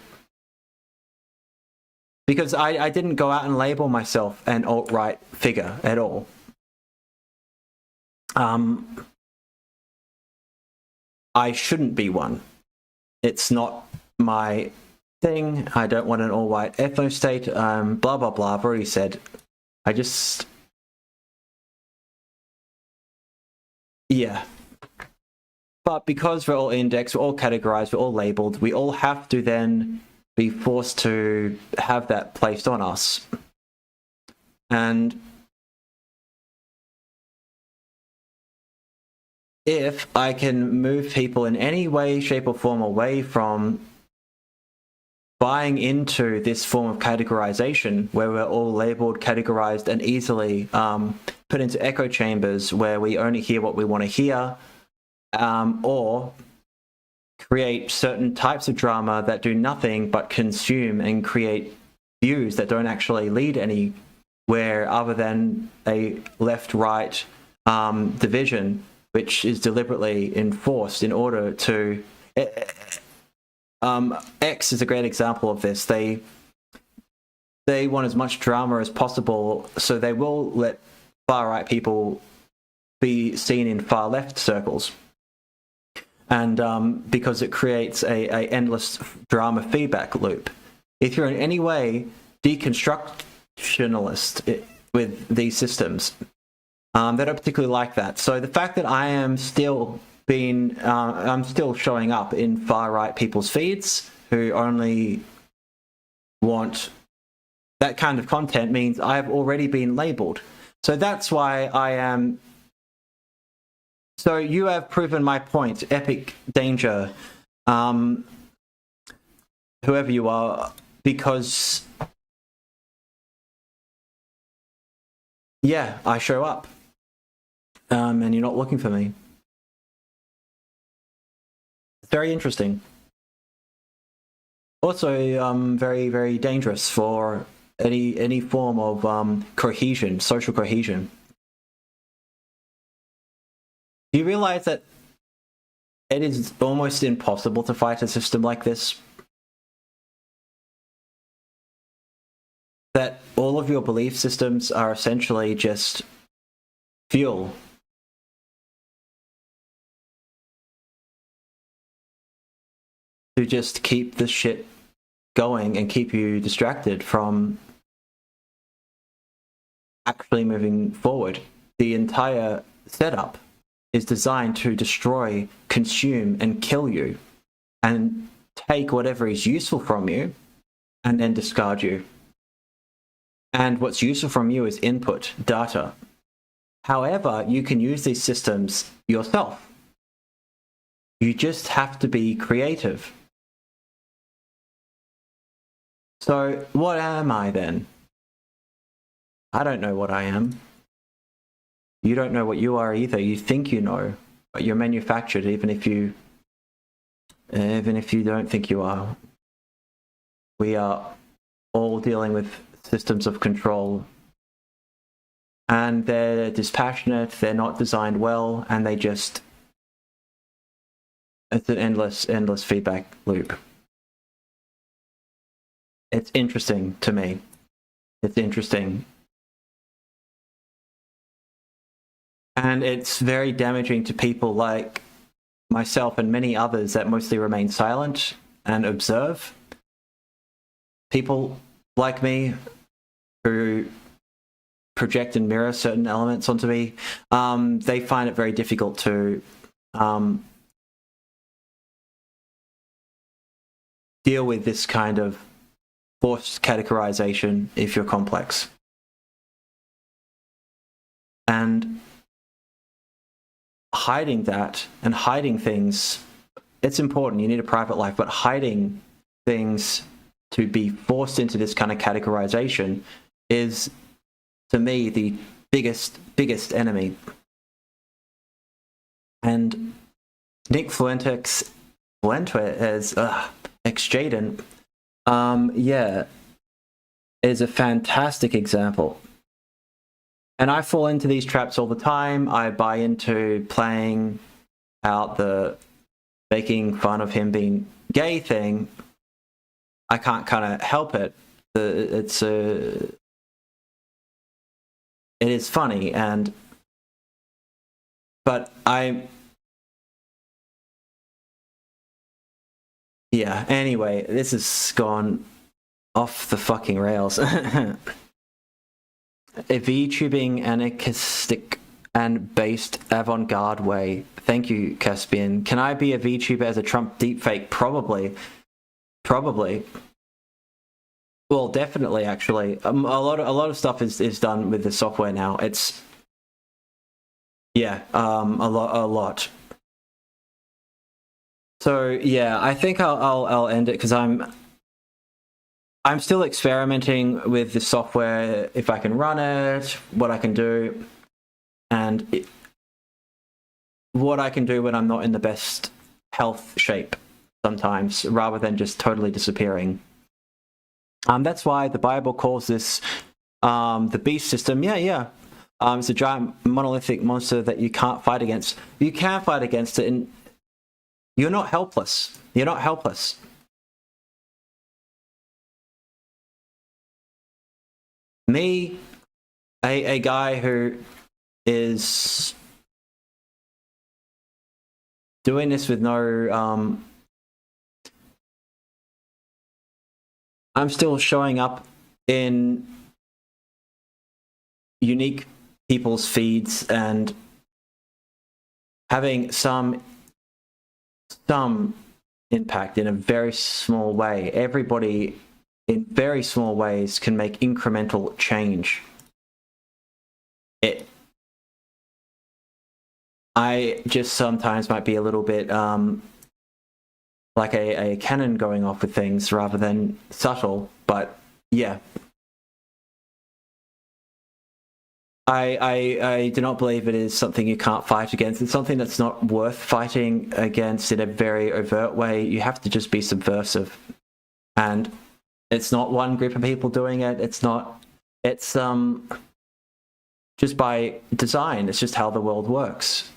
S1: because I didn't go out and label myself an alt-right figure at all. I shouldn't be one. It's not my thing. I don't want an all-white ethno-state, blah, blah, blah. I've already said. I just... yeah. But because we're all indexed, we're all categorized, we're all labeled, we all have to then be forced to have that placed on us. And if I can move people in any way, shape or form away from buying into this form of categorization where we're all labeled, categorized and easily put into echo chambers where we only hear what we want to hear, or create certain types of drama that do nothing but consume and create views that don't actually lead anywhere other than a left-right division, which is deliberately enforced in order to... X is a great example of this. They want as much drama as possible, so they will let far-right people be seen in far-left circles. And because it creates a endless drama feedback loop. If you're in any way deconstructionalist with these systems, they don't particularly like that. So the fact that I am still I'm still showing up in far-right people's feeds who only want that kind of content means I've already been labeled. So that's why I am... So you have proven my point, Epic Danger, whoever you are, because, yeah, I show up, and you're not looking for me. It's very interesting. Also, very, very dangerous for any form of cohesion, social cohesion. Do you realize that it is almost impossible to fight a system like this? That all of your belief systems are essentially just fuel. To just keep the shit going and keep you distracted from actually moving forward. The entire setup is designed to destroy, consume, and kill you, and take whatever is useful from you, and then discard you. And what's useful from you is input, data. However, you can use these systems yourself. You just have to be creative. So, what am I then? I don't know what I am. You don't know what you are either. You think you know. but you're manufactured, even if you don't think you are. We are all dealing with systems of control, and they're dispassionate, they're not designed well, and it's an endless feedback loop. It's interesting to me. It's interesting. And it's very damaging to people like myself and many others that mostly remain silent and observe. People like me who project and mirror certain elements onto me, they find it very difficult to deal with this kind of forced categorization if you're complex. And hiding that and hiding things, it's important. You need a private life, but hiding things to be forced into this kind of categorization is, to me, the biggest enemy. And Nick Fuentes, ex-Jaden, is a fantastic example. And I fall into these traps all the time. I buy into playing out the making fun of him being gay thing. I can't kind of help it. It is funny, but anyway, this has gone off the fucking rails. A VTubing anarchistic and based avant-garde way. Thank you, Caspian. Can I be a VTuber as a Trump deepfake? Probably. Well, definitely, actually. A lot of stuff is done with the software now. It's a lot. So yeah, I think I'll end it because I'm still experimenting with the software, if I can run it, what I can do, and what I can do when I'm not in the best health shape sometimes, rather than just totally disappearing. That's why the Bible calls this the beast system. It's a giant monolithic monster that you can't fight against. You can fight against it, and you're not helpless. You're not helpless. Me, a guy who is doing this with no I'm still showing up in unique people's feeds and having some impact in a very small way. Everybody in very small ways can make incremental change. I just sometimes might be a little bit like a cannon going off with things rather than subtle, but yeah. I do not believe it is something you can't fight against. It's something that's not worth fighting against in a very overt way. You have to just be subversive. And it's not one group of people doing it. It's just by design. It's just how the world works.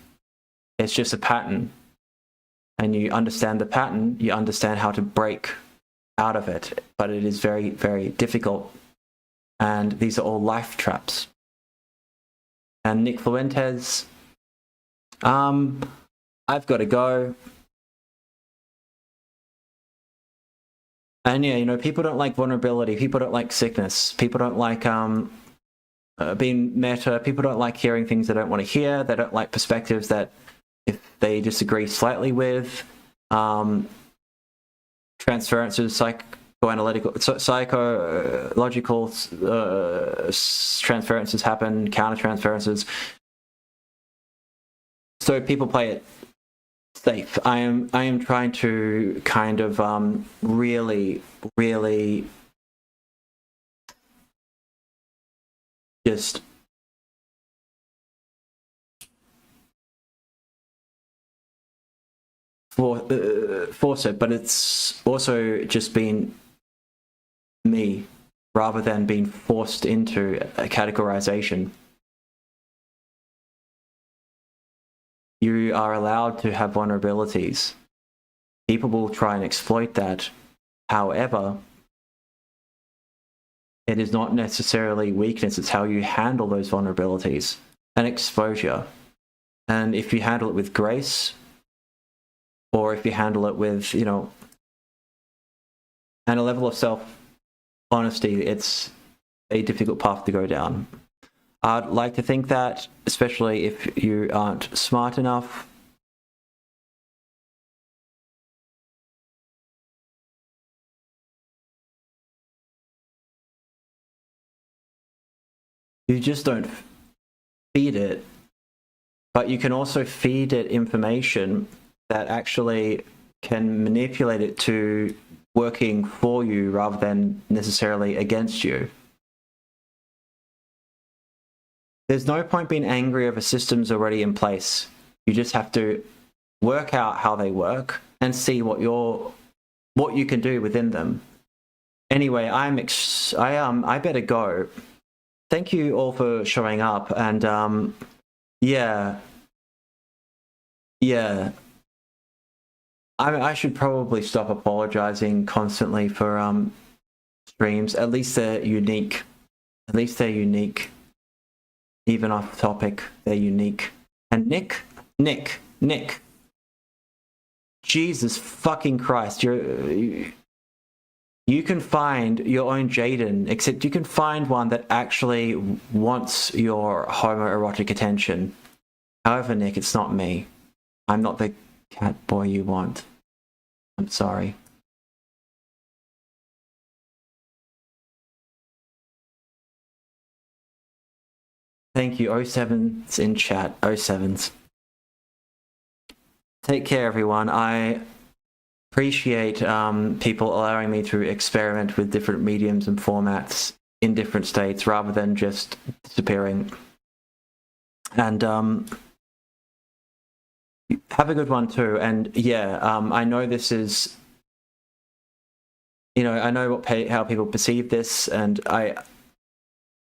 S1: It's just a pattern. And you understand the pattern, you understand how to break out of it. But it is very, very difficult. And these are all life traps. And Nick Fuentes, I've got to go. And yeah, people don't like vulnerability. People don't like sickness. People don't like being meta. People don't like hearing things they don't want to hear. They don't like perspectives that if they disagree slightly with. Transferences, psychological transferences happen, counter transferences. So people play it safe. I am trying to kind of really just force it, but it's also just been me rather than being forced into a categorization. You are allowed to have vulnerabilities. People will try and exploit that. However, it is not necessarily weakness, it's how you handle those vulnerabilities and exposure. And if you handle it with grace, or if you handle it with, you know, and a level of self-honesty, it's a difficult path to go down. I'd like to think that, especially if you aren't smart enough, you just don't feed it, but you can also feed it information that actually can manipulate it to working for you rather than necessarily against you. There's no point being angry over systems already in place. You just have to work out how they work and see what you can do within them. Anyway, I better go. Thank you all for showing up, and yeah. I should probably stop apologizing constantly for streams. At least they're unique. Even off topic, they're unique. And Nick, Jesus fucking Christ, you can find your own Jaden, except you can find one that actually wants your homoerotic attention. However, Nick, it's not me. I'm not the cat boy you want. I'm sorry. Thank you, 07s in chat, 07s. Take care, everyone. I appreciate people allowing me to experiment with different mediums and formats in different states rather than just disappearing. And have a good one too. And yeah, I know this is, you know, I know how people perceive this, and I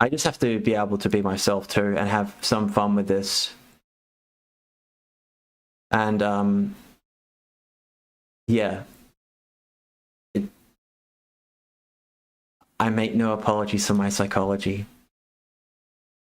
S1: just have to be able to be myself too and have some fun with this. And yeah, I make no apologies for my psychology.